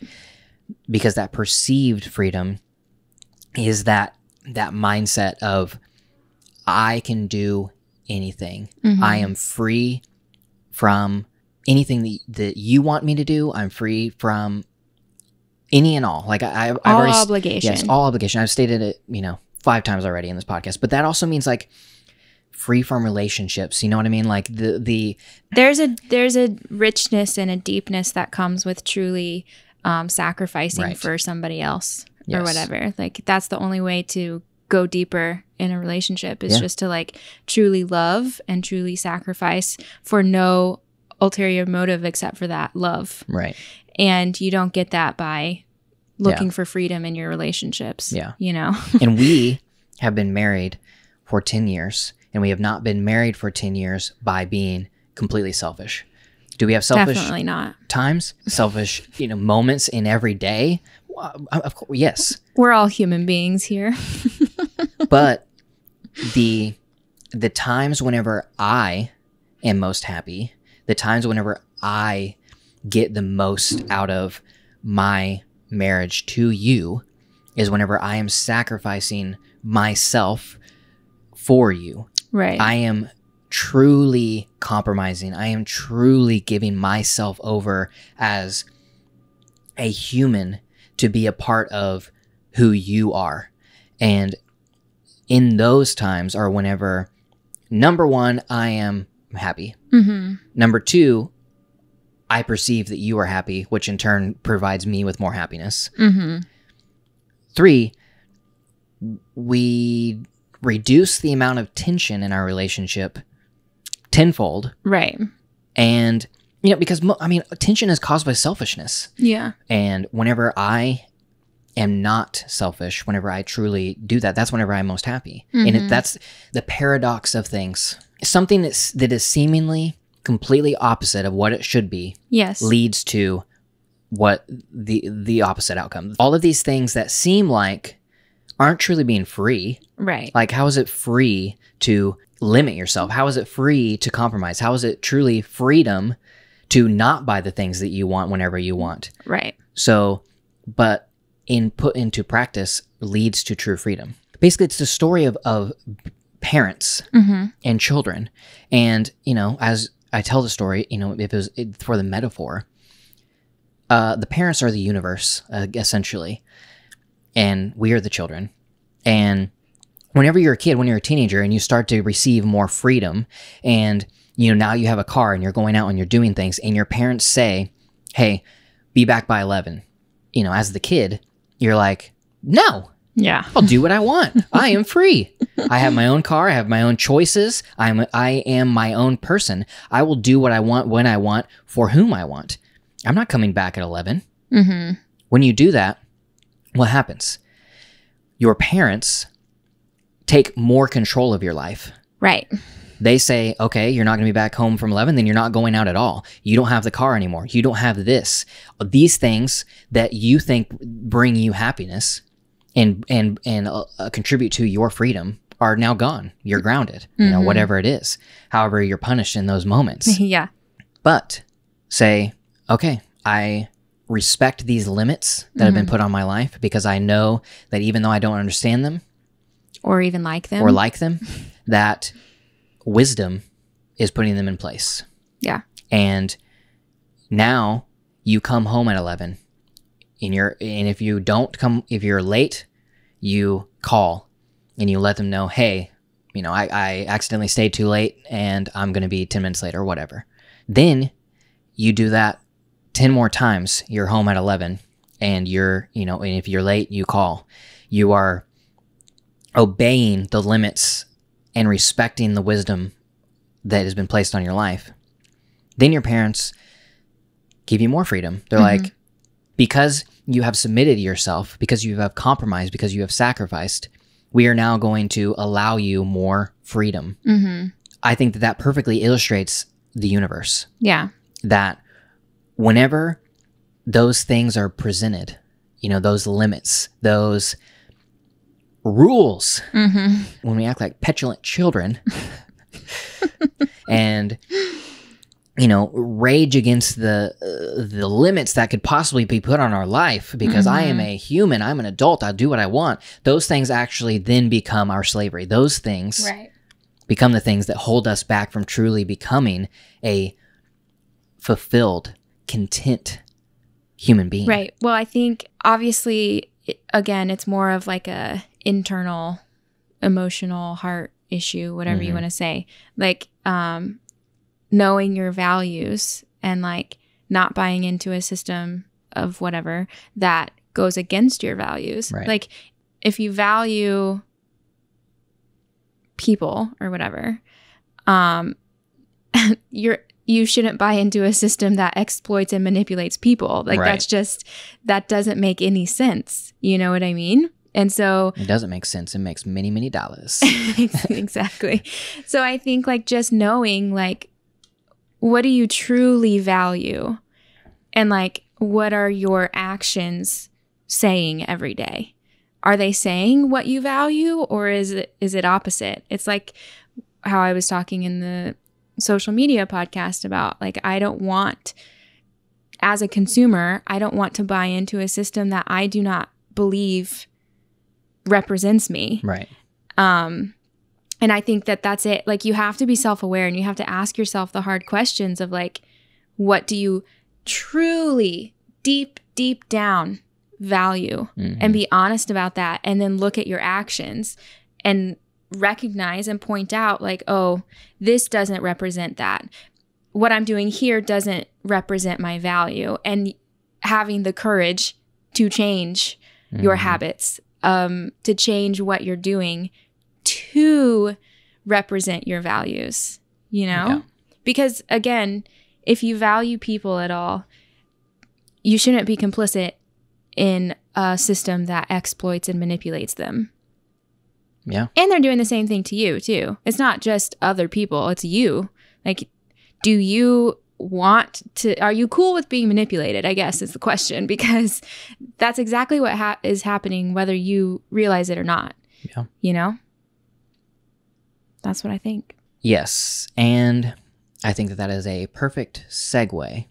Because that perceived freedom is that mindset of I can do anything. I am free from anything that you want me to do. I'm free from any and all. I've already obligation. Yes, all obligation. I've stated it, 5 times already in this podcast. But that also means free from relationships. You know what I mean? There's a richness and a deepness that comes with truly sacrificing for somebody else or whatever. That's the only way to go deeper in a relationship is just to truly love and truly sacrifice for no ulterior motive except for that love. Right. And you don't get that by looking for freedom in your relationships. Yeah. And we have been married for 10 years, and we have not been married for 10 years by being completely selfish. Do we have selfish Definitely not. times? Selfish, moments in every day? Of course, yes. We're all human beings here. But the times whenever I am most happy, the times whenever I get the most out of my marriage to you is whenever I am sacrificing myself for you. Right. I am truly compromising. I am truly giving myself over as a human to be a part of who you are. And in those times are whenever, number one, I am happy. Number two, I perceive that you are happy, which in turn provides me with more happiness. 3, we reduce the amount of tension in our relationship tenfold. Right. And, because, tension is caused by selfishness. Yeah. And whenever I am not selfish, whenever I truly do that, that's whenever I'm most happy. And that's the paradox of things. Something that is seemingly completely opposite of what it should be leads to what the opposite outcome. All of these things that seem like aren't truly being free. Right. How is it free to limit yourself? How is it free to compromise? How is it truly freedom to not buy the things that you want whenever you want? Right. So, but put into practice leads to true freedom. Basically, it's the story of parents and children. And, as I tell the story, if it was for the metaphor, the parents are the universe, essentially. and we are the children. And whenever you're a kid, when you're a teenager and you start to receive more freedom and, now you have a car and you're going out and you're doing things and your parents say, hey, be back by 11. As the kid, you're like, no. Yeah. I'll do what I want. I am free. I have my own car. I have my own choices. I am my own person. I will do what I want, when I want, for whom I want. I'm not coming back at 11. Mm-hmm. When you do that, what happens? Your parents take more control of your life. Right. They say, okay, you're not going to be back home from 11, then you're not going out at all. You don't have the car anymore. You don't have this. These things that you think bring you happiness and contribute to your freedom are now gone. You're grounded, whatever it is. However, you're punished in those moments. Yeah. But say, okay, I respect these limits that have been put on my life because I know that even though I don't understand them or even like them, that wisdom is putting them in place. Yeah. And now you come home at 11 and if you don't come, if you're late, you call and you let them know, hey, I accidentally stayed too late and I'm going to be 10 minutes late or whatever. Then you do that 10 more times. You're home at 11 and and if you're late, you call. You are obeying the limits and respecting the wisdom that has been placed on your life. Then your parents give you more freedom. They're like, because you have submitted yourself, because you have compromised, because you have sacrificed, we are now going to allow you more freedom. I think that perfectly illustrates the universe. Yeah. That whenever those things are presented, those limits, those rules, when we act like petulant children and rage against the limits that could possibly be put on our life because I am a human, I'm an adult, I'll do what I want. Those things actually then become our slavery. Those things become the things that hold us back from truly becoming a fulfilled, content human being. Right. Well, I think obviously, again, it's more of like a internal, emotional heart issue, whatever you want to say. Like, knowing your values and like not buying into a system of whatever that goes against your values. Right. Like if you value people or whatever, you shouldn't buy into a system that exploits and manipulates people. Like that doesn't make any sense. You know what I mean? And so it doesn't make sense. It makes many, many dollars. Exactly. So I think like just knowing like, what do you truly value? And like, what are your actions saying every day? Are they saying what you value or is it opposite? It's like how I was talking in the social media podcast about like, I don't want, as a consumer, I don't want to buy into a system that I do not believe represents me. Right. And I think that that's it. Like you have to be self-aware and you have to ask yourself the hard questions of like, what do you truly deep down value and be honest about that. And then look at your actions and recognize and point out like, oh, this doesn't represent that. What I'm doing here doesn't represent my value. And having the courage to change your habits, to change what you're doing to represent your values, Yeah. Because again, if you value people at all, you shouldn't be complicit in a system that exploits and manipulates them. Yeah. And they're doing the same thing to you too. It's not just other people, it's you. Like, do you want to, are you cool with being manipulated, I guess is the question, because that's exactly what is happening whether you realize it or not. Yeah. That's what I think. Yes. And I think that is a perfect segue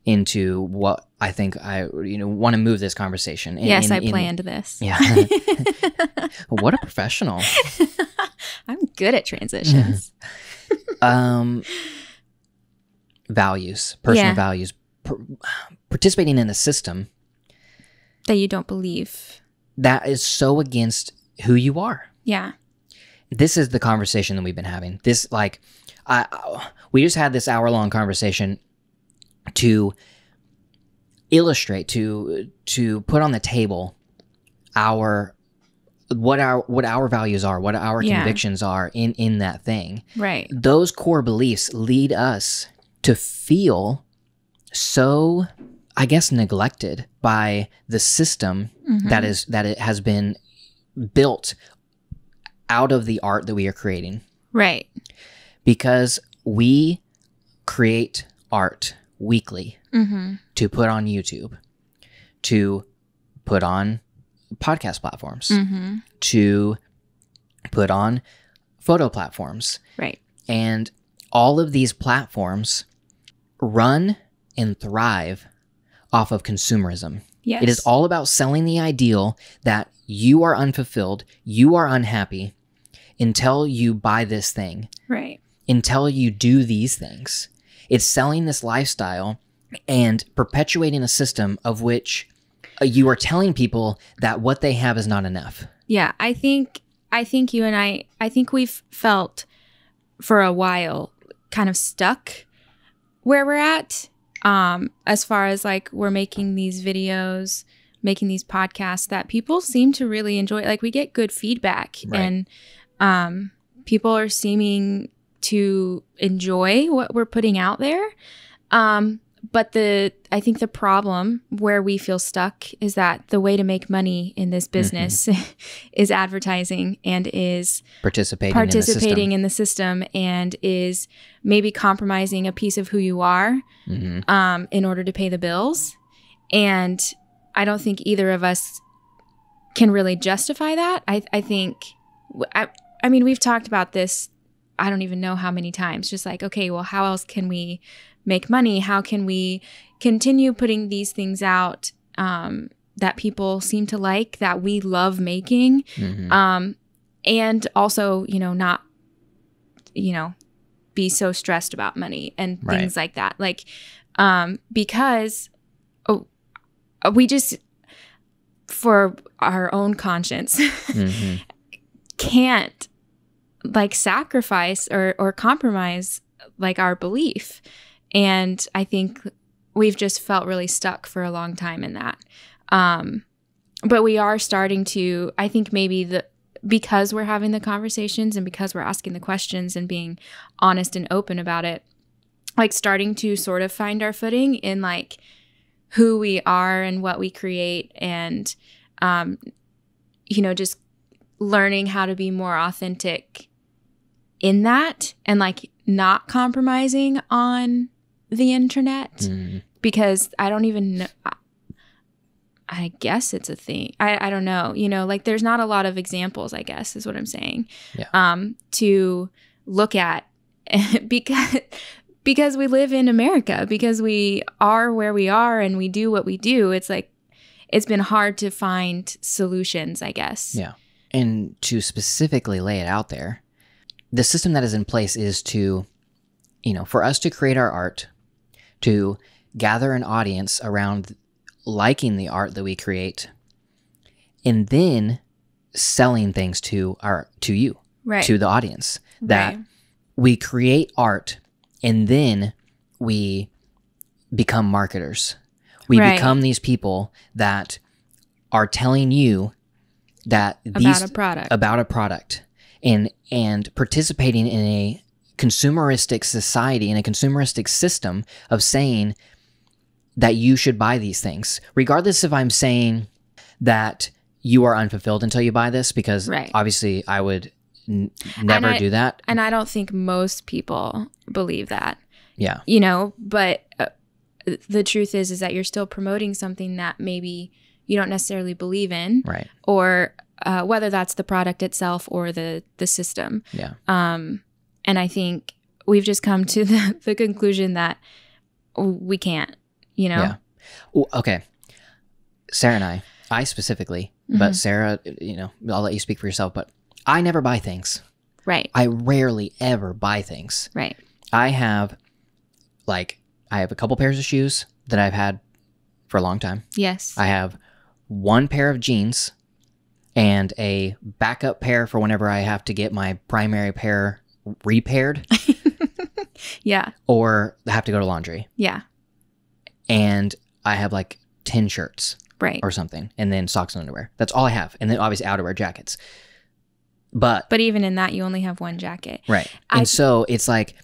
into what I think I want to move this conversation. Yes, I planned this. Yeah. What a professional. I'm good at transitions. Values, personal values, participating in a system That you don't believe. That is so against who you are. Yeah. This is the conversation that we've been having. This, like, we just had this hour-long conversation to illustrate, to put on the table what our values are, what our convictions are in that thing. Right. Those core beliefs lead us to feel so, I guess, neglected by the system that it has been built out of the art that we are creating. Right. Because we create art weekly to put on YouTube, to put on podcast platforms, to put on photo platforms. Right. And all of these platforms run and thrive off of consumerism. Yes. It is all about selling the ideal that you are unfulfilled, you are unhappy until you buy this thing. Right. Until you do these things. It's selling this lifestyle and perpetuating a system of which you are telling people that what they have is not enough. Yeah, I think you and I think we've felt for a while kind of stuck where we're at, as far as like we're making these videos, making these podcasts that people seem to really enjoy. Like we get good feedback, right. And people are seeming to enjoy what we're putting out there. But I think the problem where we feel stuck is that the way to make money in this business is advertising and is participating in the system and is maybe compromising a piece of who you are in order to pay the bills. And I don't think either of us can really justify that. I think, I mean, we've talked about this, I don't even know how many times, just like, okay, well, how else can we make money? How can we continue putting these things out that people seem to like, that we love making, and also, not, be so stressed about money and things like that. Like, because we just, for our own conscience, can't like sacrifice or compromise like our belief. And I think we've just felt really stuck for a long time in that. But we are starting to, I think maybe because we're having the conversations and because we're asking the questions and being honest and open about it, like starting to sort of find our footing in like who we are and what we create, and, just learning how to be more authentic in that and like not compromising on the internet, because I don't even know. I guess it's a thing. I don't know. Like there's not a lot of examples, I guess is what I'm saying, to look at because we live in America, because we are where we are and we do what we do. It's like, it's been hard to find solutions, I guess. Yeah. And to specifically lay it out there, the system that is in place is to, for us to create our art, to gather an audience around liking the art that we create, and then selling things to you, right, to the audience. That we create art and then we become marketers. We become these people that are telling you that about a product and participating in a consumeristic society, in a consumeristic system of saying that you should buy these things, regardless if I'm saying that you are unfulfilled until you buy this, because obviously I would never do that. And I don't think most people believe that. Yeah. But the truth is that you're still promoting something that maybe you don't necessarily believe in. Right. Or whether that's the product itself or the system. Yeah. And I think we've just come to the conclusion that we can't, Yeah. Ooh, okay. Sarah and I specifically, but Sarah, I'll let you speak for yourself, but I never buy things. Right. I rarely ever buy things. Right. I have a couple pairs of shoes that I've had for a long time. Yes. I have one pair of jeans and a backup pair for whenever I have to get my primary pair repaired. Yeah. Or have to go to laundry. Yeah. And I have like 10 shirts. Right. Or something. And then socks and underwear. That's all I have. And then obviously outerwear, jackets. But even in that, you only have one jacket. Right. And so it's like,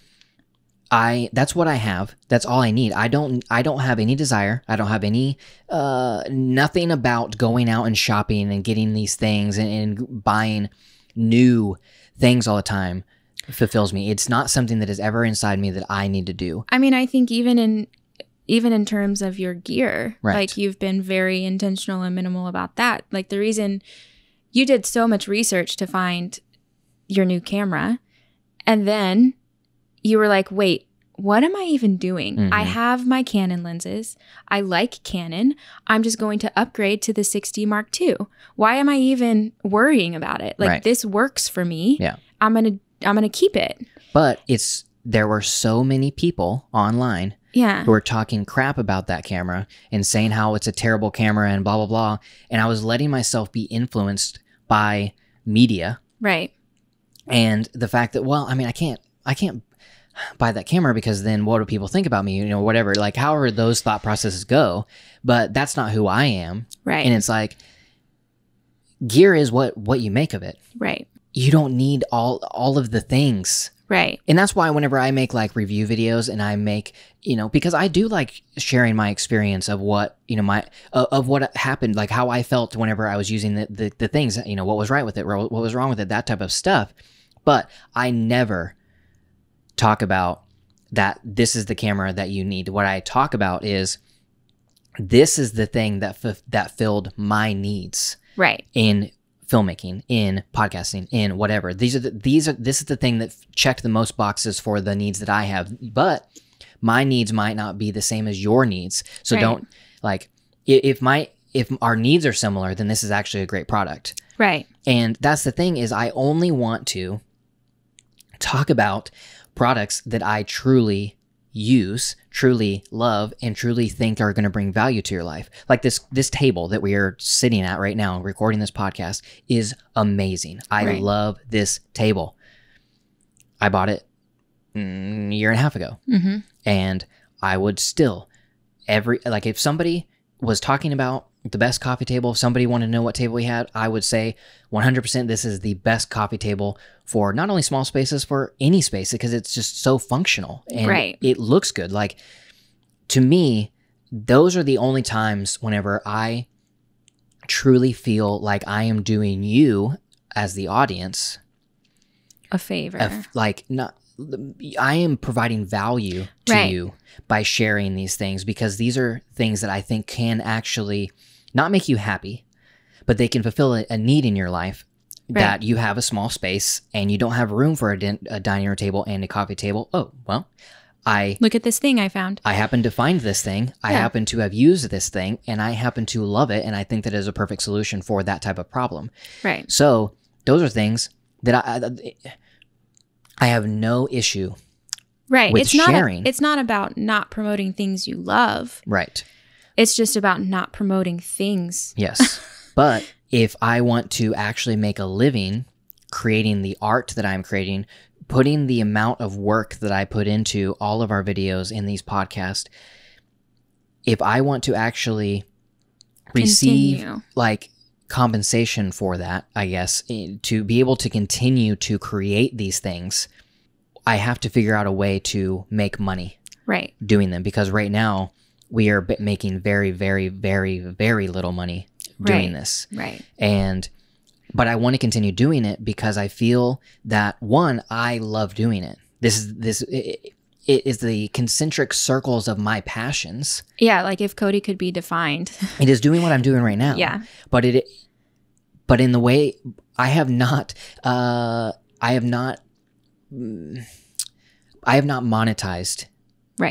that's what I have. That's all I need. I don't have any desire. I don't have any, nothing about going out and shopping and getting these things and buying new things all the time fulfills me. It's not something that is ever inside me that I need to do. I mean, I think even in terms of your gear, right. like you've been very intentional and minimal about that. Like the reason you did so much research to find your new camera, and then you were like, wait, what am I even doing? Mm-hmm. I have my Canon lenses. I like Canon. I'm just going to upgrade to the 6D Mark II. Why am I even worrying about it? Like, right. This works for me. Yeah. I'm gonna keep it. But there were so many people online who were talking crap about that camera and saying how it's a terrible camera and blah, blah, blah. And I was letting myself be influenced by media. Right. And the fact that, well, I mean, I can't buy that camera because then what do people think about me? Whatever, like however those thought processes go, but that's not who I am. Right. And it's like, gear is what you make of it. Right. You don't need all of the things. Right. And that's why whenever I make like review videos and I make, because I do like sharing my experience of what, of what happened, like how I felt whenever I was using the things, what was right with it, what was wrong with it, that type of stuff. But I never talk about that this is the camera that you need. What I talk about is this is the thing that filled my needs. Right. In filmmaking, in podcasting, in whatever. This is the thing that checked the most boxes for the needs that I have. But my needs might not be the same as your needs. So don't like if our needs are similar, then this is actually a great product. Right. And that's the thing is I only want to talk about products that I truly use, truly love, and truly think are going to bring value to your life. Like this table that we are sitting at right now, recording this podcast, is amazing. I love this table. I bought it a year and a half ago. Mm-hmm. And I would still, if somebody was talking about the best coffee table, if somebody wanted to know what table we had, I would say 100% this is the best coffee table for not only small spaces, for any space, because it's just so functional and it looks good. Like, to me, those are the only times whenever I truly feel like I am doing you as the audience a favor. I am providing value to you by sharing these things, because these are things that I think can actually not make you happy, but they can fulfill a need in your life. That you have a small space and you don't have room for a dining room table and a coffee table. Oh, well, look at this thing I found. I happen to find this thing. I happen to have used this thing, and I happen to love it. And I think that is a perfect solution for that type of problem. Right. So those are things that I have no issue with sharing. It's not about not promoting things you love. Right. It's just about not promoting things. Yes. But if I want to actually make a living creating the art that I'm creating, putting the amount of work that I put into all of our videos in these podcasts, if I want to actually receive compensation for that, I guess, to be able to continue to create these things, I have to figure out a way to make money doing them, because right now we are making very, very, very, very little money doing this. Right. But I want to continue doing it because I feel that, one, I love doing it. It is the concentric circles of my passions. Yeah, like if Cody could be defined. It is doing what I'm doing right now. Yeah. But in the way I have not monetized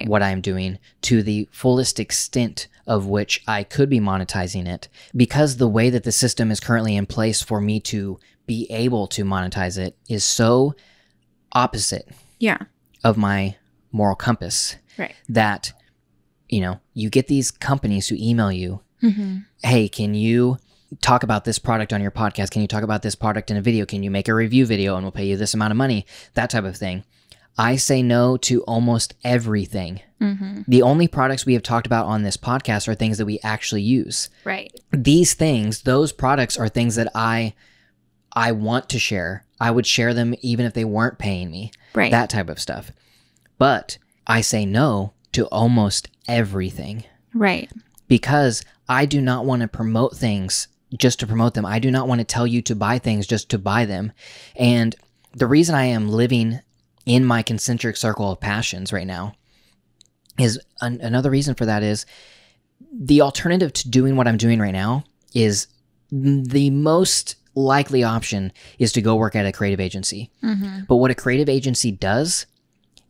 what I'm doing to the fullest extent of which I could be monetizing it, because the way that the system is currently in place for me to be able to monetize it is so opposite of my moral compass that, you get these companies who email you Hey, can you talk about this product on your podcast? Can you talk about this product in a video? Can you make a review video and we'll pay you this amount of money? That type of thing. I say no to almost everything. The only products we have talked about on this podcast are things that we actually use. Right. These things, those products are things that I want to share. I would share them even if they weren't paying me. Right. That type of stuff. But I say no to almost everything. Right. Because I do not want to promote things just to promote them. I do not want to tell you to buy things just to buy them. And the reason I am living in my concentric circle of passions right now is another reason for that is the alternative to doing what I'm doing right now is the most likely option is to go work at a creative agency. But what a creative agency does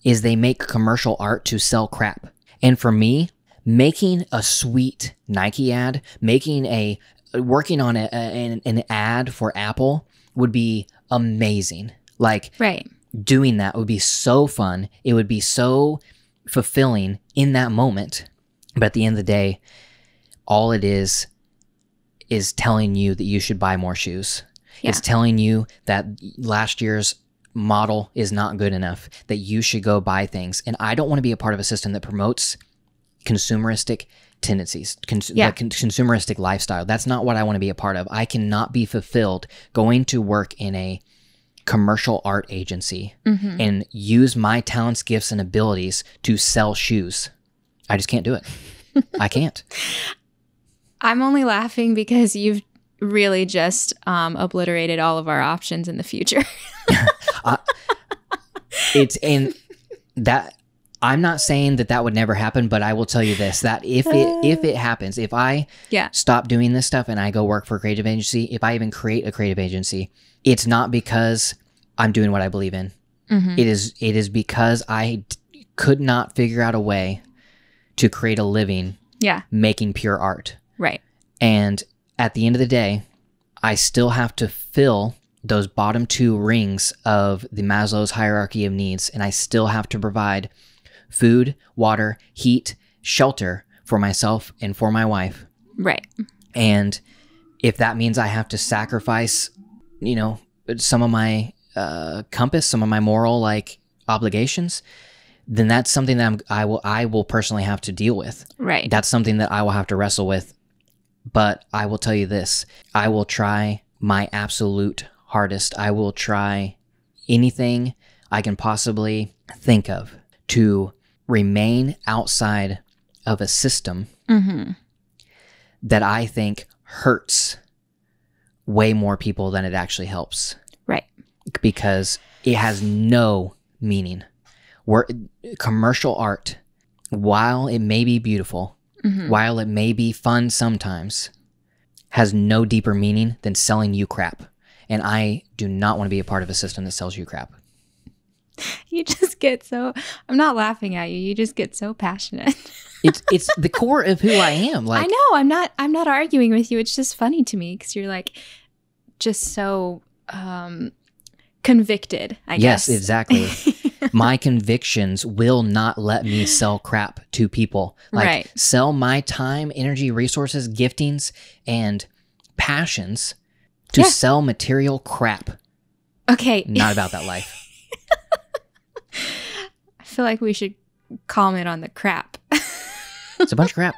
is they make commercial art to sell crap. And for me, making a sweet Nike ad, working on an ad for Apple would be amazing. Like, right. Doing that would be so fun. It would be so fulfilling in that moment. But at the end of the day, all it is telling you that you should buy more shoes. Yeah. It's telling you that last year's model is not good enough, that you should go buy things. And I don't want to be a part of a system that promotes consumeristic tendencies, consumeristic lifestyle. That's not what I want to be a part of. I cannot be fulfilled going to work in a commercial art agency and use my talents, gifts, and abilities to sell shoes. I just can't do it. I can't. I'm only laughing because you've really just obliterated all of our options in the future. I'm not saying that would never happen, but I will tell you this, that if it happens, if I stop doing this stuff and I go work for a creative agency, if I even create a creative agency, it's not because I'm doing what I believe in. It is because I could not figure out a way to create a living making pure art. Right. And at the end of the day, I still have to fill those bottom two rings of the Maslow's hierarchy of needs, and I still have to provide food, water, heat, shelter for myself and for my wife. Right. And if that means I have to sacrifice, some of my compass, some of my moral obligations, then that's something that I will personally have to deal with. Right. That's something that I will have to wrestle with. But I will tell you this, I will try my absolute hardest. I will try anything I can possibly think of to remain outside of a system that I think hurts way more people than it actually helps. Right. Because it has no meaning. Commercial art, while it may be beautiful, while it may be fun sometimes, has no deeper meaning than selling you crap. And I do not want to be a part of a system that sells you crap. You just get so, I'm not laughing at you. You just get so passionate. It's the core of who I am. I know. I'm not arguing with you. It's just funny to me because you're just so convicted, I guess. Yes, exactly. My convictions will not let me sell crap to people. Sell my time, energy, resources, giftings, and passions to sell material crap. Okay. Not about that life. I feel like we should comment on the crap. It's a bunch of crap.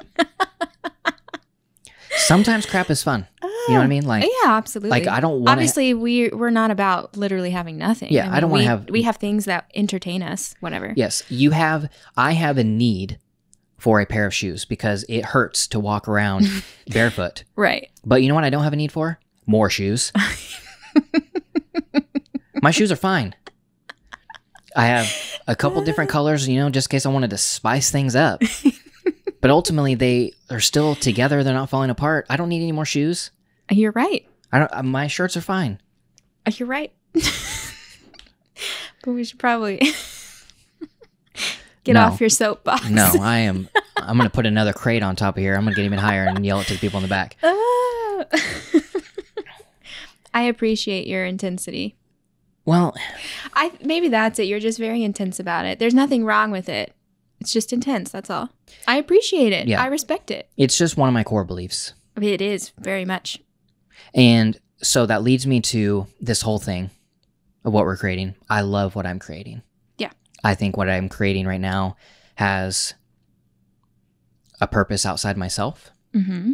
Sometimes crap is fun. You know what I mean? Yeah, absolutely. I don't want. Obviously, we're not about literally having nothing. Yeah, I don't want to have. We have things that entertain us. Whatever. Yes, you have. I have a need for a pair of shoes because it hurts to walk around barefoot. Right. But you know what? I don't have a need for more shoes. My shoes are fine. I have a couple different colors, just in case I wanted to spice things up. But ultimately, they are still together. They're not falling apart. I don't need any more shoes. You're right. My shirts are fine. You're right. But we should probably get off your soapbox. No, I'm going to put another crate on top of here. I'm going to get even higher and yell it to the people in the back. I appreciate your intensity. Well, maybe that's it. You're just very intense about it. There's nothing wrong with it. It's just intense. That's all. I appreciate it. Yeah. I respect it. It's just one of my core beliefs. I mean, it is very much. And so that leads me to this whole thing of what we're creating. I love what I'm creating. Yeah. I think what I'm creating right now has a purpose outside myself. Mm-hmm.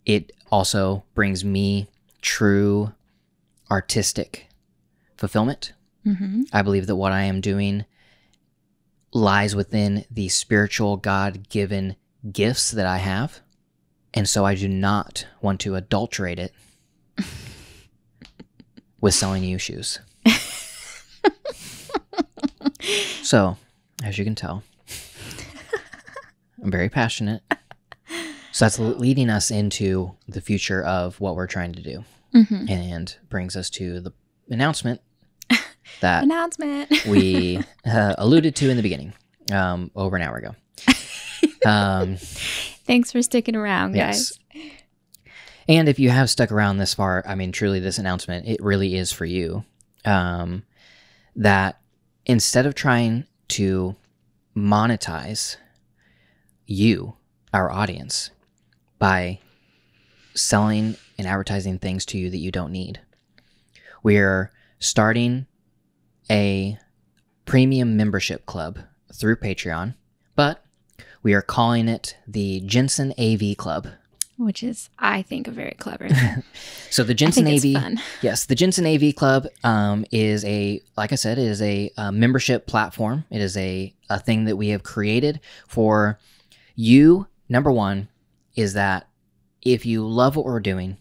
It also brings me true artistic fulfillment. Mm-hmm. I believe that what I am doing lies within the spiritual God-given gifts that I have. And so I do not want to adulterate it with selling you shoes. So, as you can tell, I'm very passionate. So that's leading us into the future of what we're trying to do. Mm-hmm. And brings us to the announcement that Announcement. we alluded to in the beginning, over an hour ago. Thanks for sticking around, guys. Yes. And if you have stuck around this far, I mean, truly this announcement, it really is for you. That instead of trying to monetize you, our audience, by selling and advertising things to you that you don't need, we're starting a premium membership club through Patreon, but we are calling it the Jensen AV Club. Which is, I think, a very clever. So the Jensen I think AV, it's fun. yes, the Jensen AV Club is a, like I said, it is a membership platform. It is a thing that we have created for you. Number one is that if you love what we're doing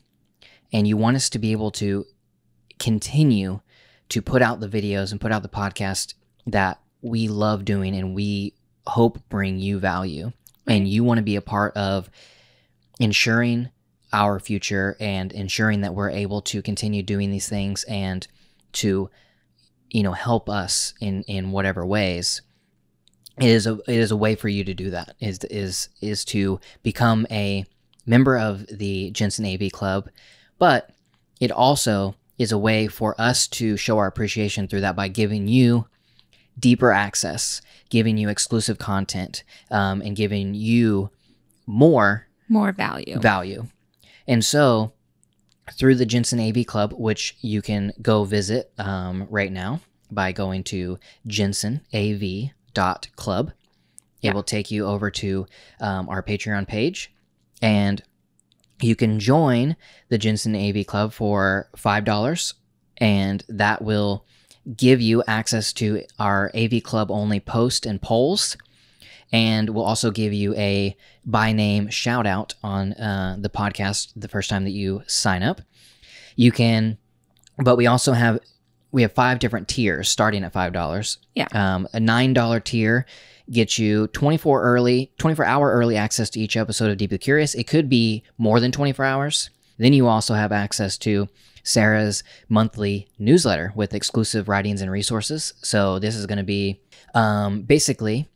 and you want us to be able to continue to put out the videos and put out the podcast that we love doing and we hope bring you value, and you want to be a part of ensuring our future and ensuring that we're able to continue doing these things and to, help us in whatever ways, it is a way for you to do that, is to become a member of the Jensen AV Club. But it also is a way for us to show our appreciation through that by giving you deeper access, giving you exclusive content, and giving you more value. And so through the Jensen AV Club, which you can go visit right now by going to jensenav.club, it will take you over to our Patreon page, and you can join the Jensen AV Club for $5, and that will give you access to our AV Club only post and polls. And we'll also give you a by name shout out on the podcast the first time that you sign up. You can, but we also have 5 different tiers starting at $5. Yeah. A $9 tier gets you 24-hour early access to each episode of Deeply Curious. It could be more than 24 hours. Then you also have access to Sarah's monthly newsletter with exclusive writings and resources. So this is going to be basically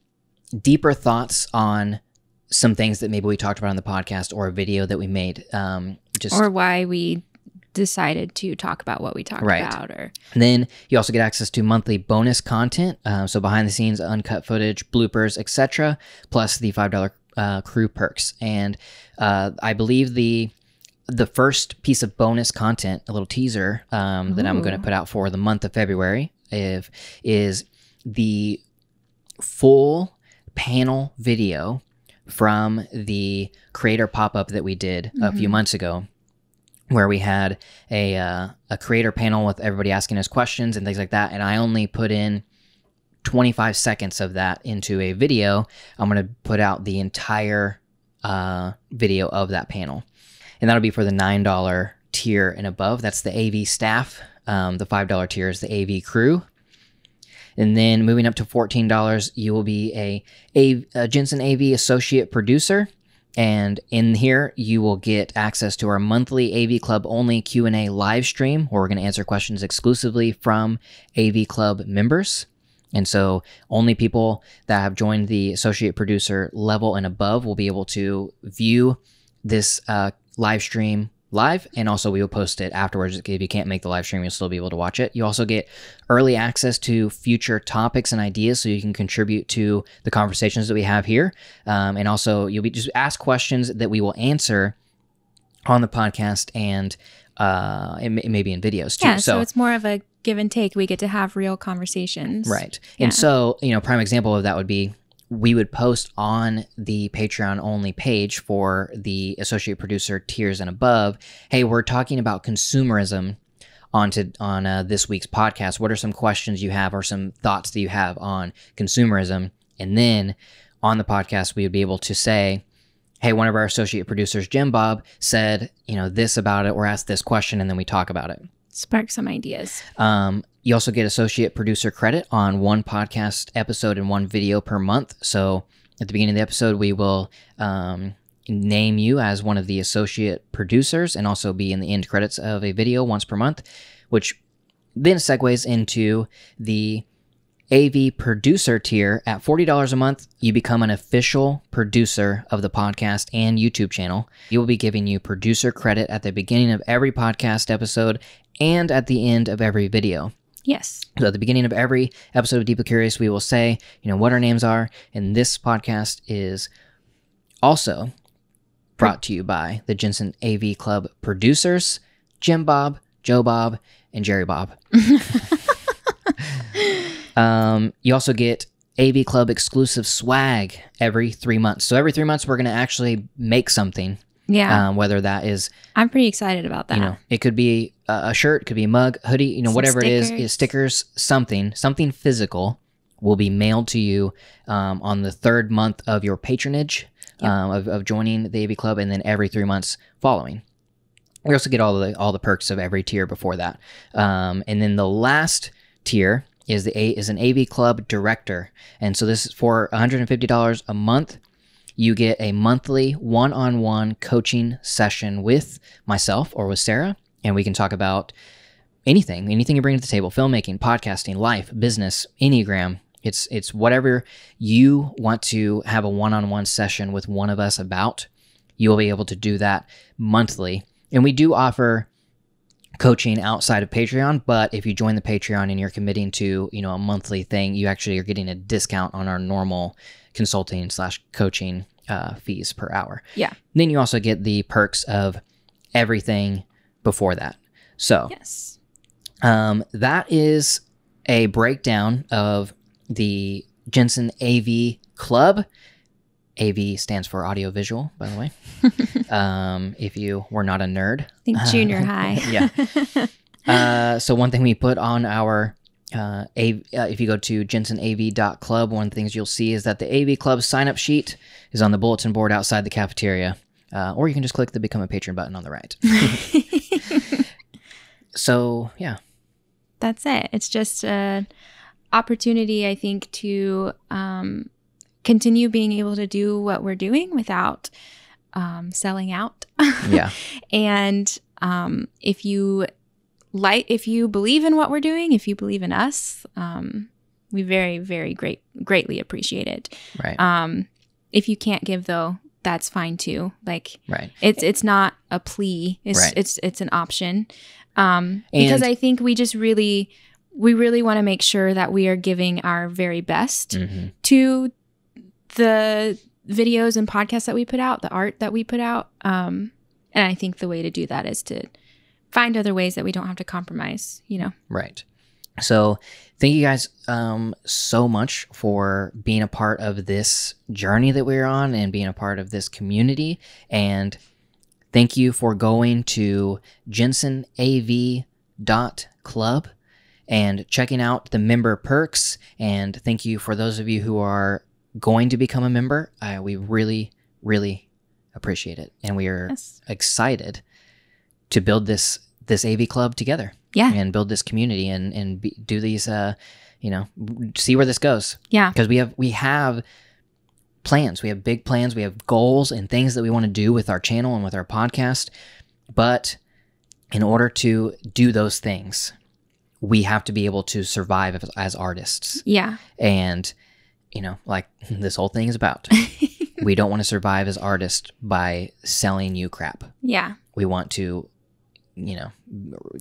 deeper thoughts on some things that maybe we talked about on the podcast or a video that we made. Or why we decided to talk about what we talked about. And then you also get access to monthly bonus content. So behind the scenes, uncut footage, bloopers, etc. Plus the $5 crew perks. And I believe the first piece of bonus content, a little teaser that I'm going to put out for the month of February, is the full panel video from the creator pop-up that we did a few months ago, where we had a creator panel with everybody asking us questions and things like that. And I only put in 25 seconds of that into a video. I'm going to put out the entire video of that panel. And that'll be for the $9 tier and above. That's the AV staff. The $5 tier is the AV crew. And then moving up to $14, you will be a Jensen AV associate producer. And in here, you will get access to our monthly AV Club only Q&A live stream, where we're going to answer questions exclusively from AV Club members. And so only people that have joined the associate producer level and above will be able to view this live stream live, and also we will post it afterwards. If you can't make the live stream, you'll still be able to watch it. You also get early access to future topics and ideas, so you can contribute to the conversations that we have here. And also, you'll be just ask questions that we will answer on the podcast and maybe in videos too. Yeah, so it's more of a give and take. We get to have real conversations. Right. Yeah. And so, prime example of that would be we would post on the Patreon only page for the associate producer tiers and above, hey, we're talking about consumerism on this week's podcast. What are some questions you have or some thoughts that you have on consumerism? And then on the podcast, we would be able to say, hey, one of our associate producers, Jim Bob, said, this about it or asked this question, and then we talk about it. Spark some ideas. You also get associate producer credit on one podcast episode and one video per month. So at the beginning of the episode, we will name you as one of the associate producers and also be in the end credits of a video once per month, which then segues into the AV producer tier. At $40 a month, you become an official producer of the podcast and YouTube channel. We will be giving you producer credit at the beginning of every podcast episode and at the end of every video. Yes. So at the beginning of every episode of Deeply Curious, we will say, what our names are. And this podcast is also brought to you by the Jensen AV Club producers, Jim Bob, Joe Bob, and Jerry Bob. You also get AV Club exclusive swag every 3 months. So every 3 months, we're going to actually make something. Yeah. Whether that is... I'm pretty excited about that. It could be a shirt, it could be a mug, hoodie, whatever stickers. it is, stickers, something physical will be mailed to you on the third month of your patronage of joining the AV Club, and then every 3 months following. We also get all the perks of every tier before that. And then the last tier is an AV Club director. And so this is for $150 a month. You get a monthly one-on-one coaching session with myself or with Sarah, and we can talk about anything you bring to the table: filmmaking, podcasting, life, business, Enneagram. It's whatever you want to have a one-on-one session with one of us about. You will be able to do that monthly. And we do offer coaching outside of Patreon, but if you join the Patreon and you're committing to, a monthly thing, you actually are getting a discount on our normal consulting/coaching fees per hour. Yeah. Then you also get the perks of everything before that. So yes, that is a breakdown of the Jensen AV Club. AV stands for audio visual, by the way. If you were not a nerd. I think junior high. Yeah. So one thing we put on our if you go to jensenav.club, one of the things you'll see is that the AV Club sign-up sheet is on the bulletin board outside the cafeteria, or you can just click the Become a Patron button on the right. So, yeah. That's it. It's just an opportunity, I think, to continue being able to do what we're doing without selling out. Yeah. And if you believe in what we're doing, if you believe in us, we very, very greatly appreciate it. Right. If you can't give, though, that's fine too. Like, right. It's not a plea. It's an option. Because I think we really want to make sure that we are giving our very best to the videos and podcasts that we put out, the art that we put out. And I think the way to do that is to find other ways that we don't have to compromise, Right. So thank you guys so much for being a part of this journey that we're on and being a part of this community. And thank you for going to jensenav.club and checking out the member perks. And thank you for those of you who are going to become a member. We really, really appreciate it. And we are excited to build this AV Club together. Yeah. And build this community and do these, see where this goes. Yeah. Because we have plans. We have big plans. We have goals and things that we want to do with our channel and with our podcast. But in order to do those things, we have to be able to survive as artists. Yeah. And, like this whole thing is about. We don't want to survive as artists by selling you crap. Yeah. we want to,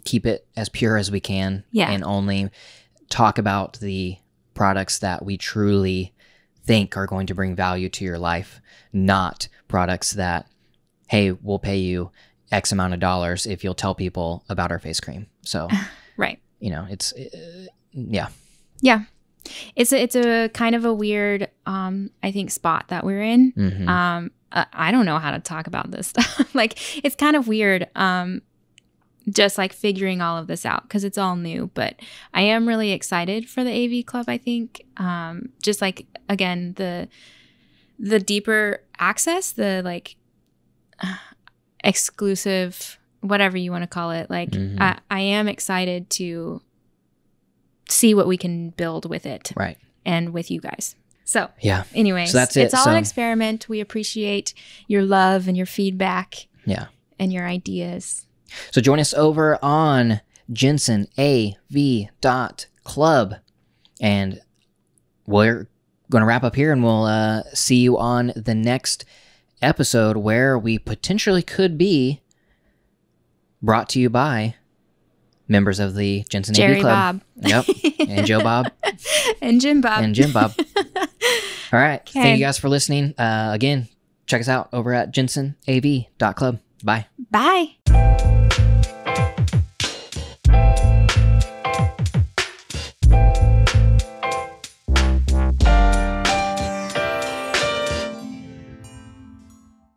keep it as pure as we can. Yeah. And only talk about the products that we truly think are going to bring value to your life, not products that, hey, we'll pay you X amount of dollars if you'll tell people about our face cream. So, right. It's, yeah. Yeah. It's a kind of a weird, I think, spot that we're in. Mm-hmm. I don't know how to talk about this stuff. Like, it's kind of weird, just like figuring all of this out because it's all new. But I am really excited for the AV Club, I think. Just like, again, the deeper access, the like exclusive, whatever you want to call it. Like, I am excited to see what we can build with it. Right. And with you guys. So, yeah. Anyways, so that's it. It's all an experiment. We appreciate your love and your feedback. Yeah. And your ideas. So join us over on Jensen AV Club. And we're going to wrap up here, and we'll see you on the next episode where we potentially could be brought to you by members of the Jensen Jerry AV Club. Bob. Yep. And Joe Bob. And Jim Bob. All right. Okay. Thank you guys for listening. Again, check us out over at JensenAV.club. Bye. Bye.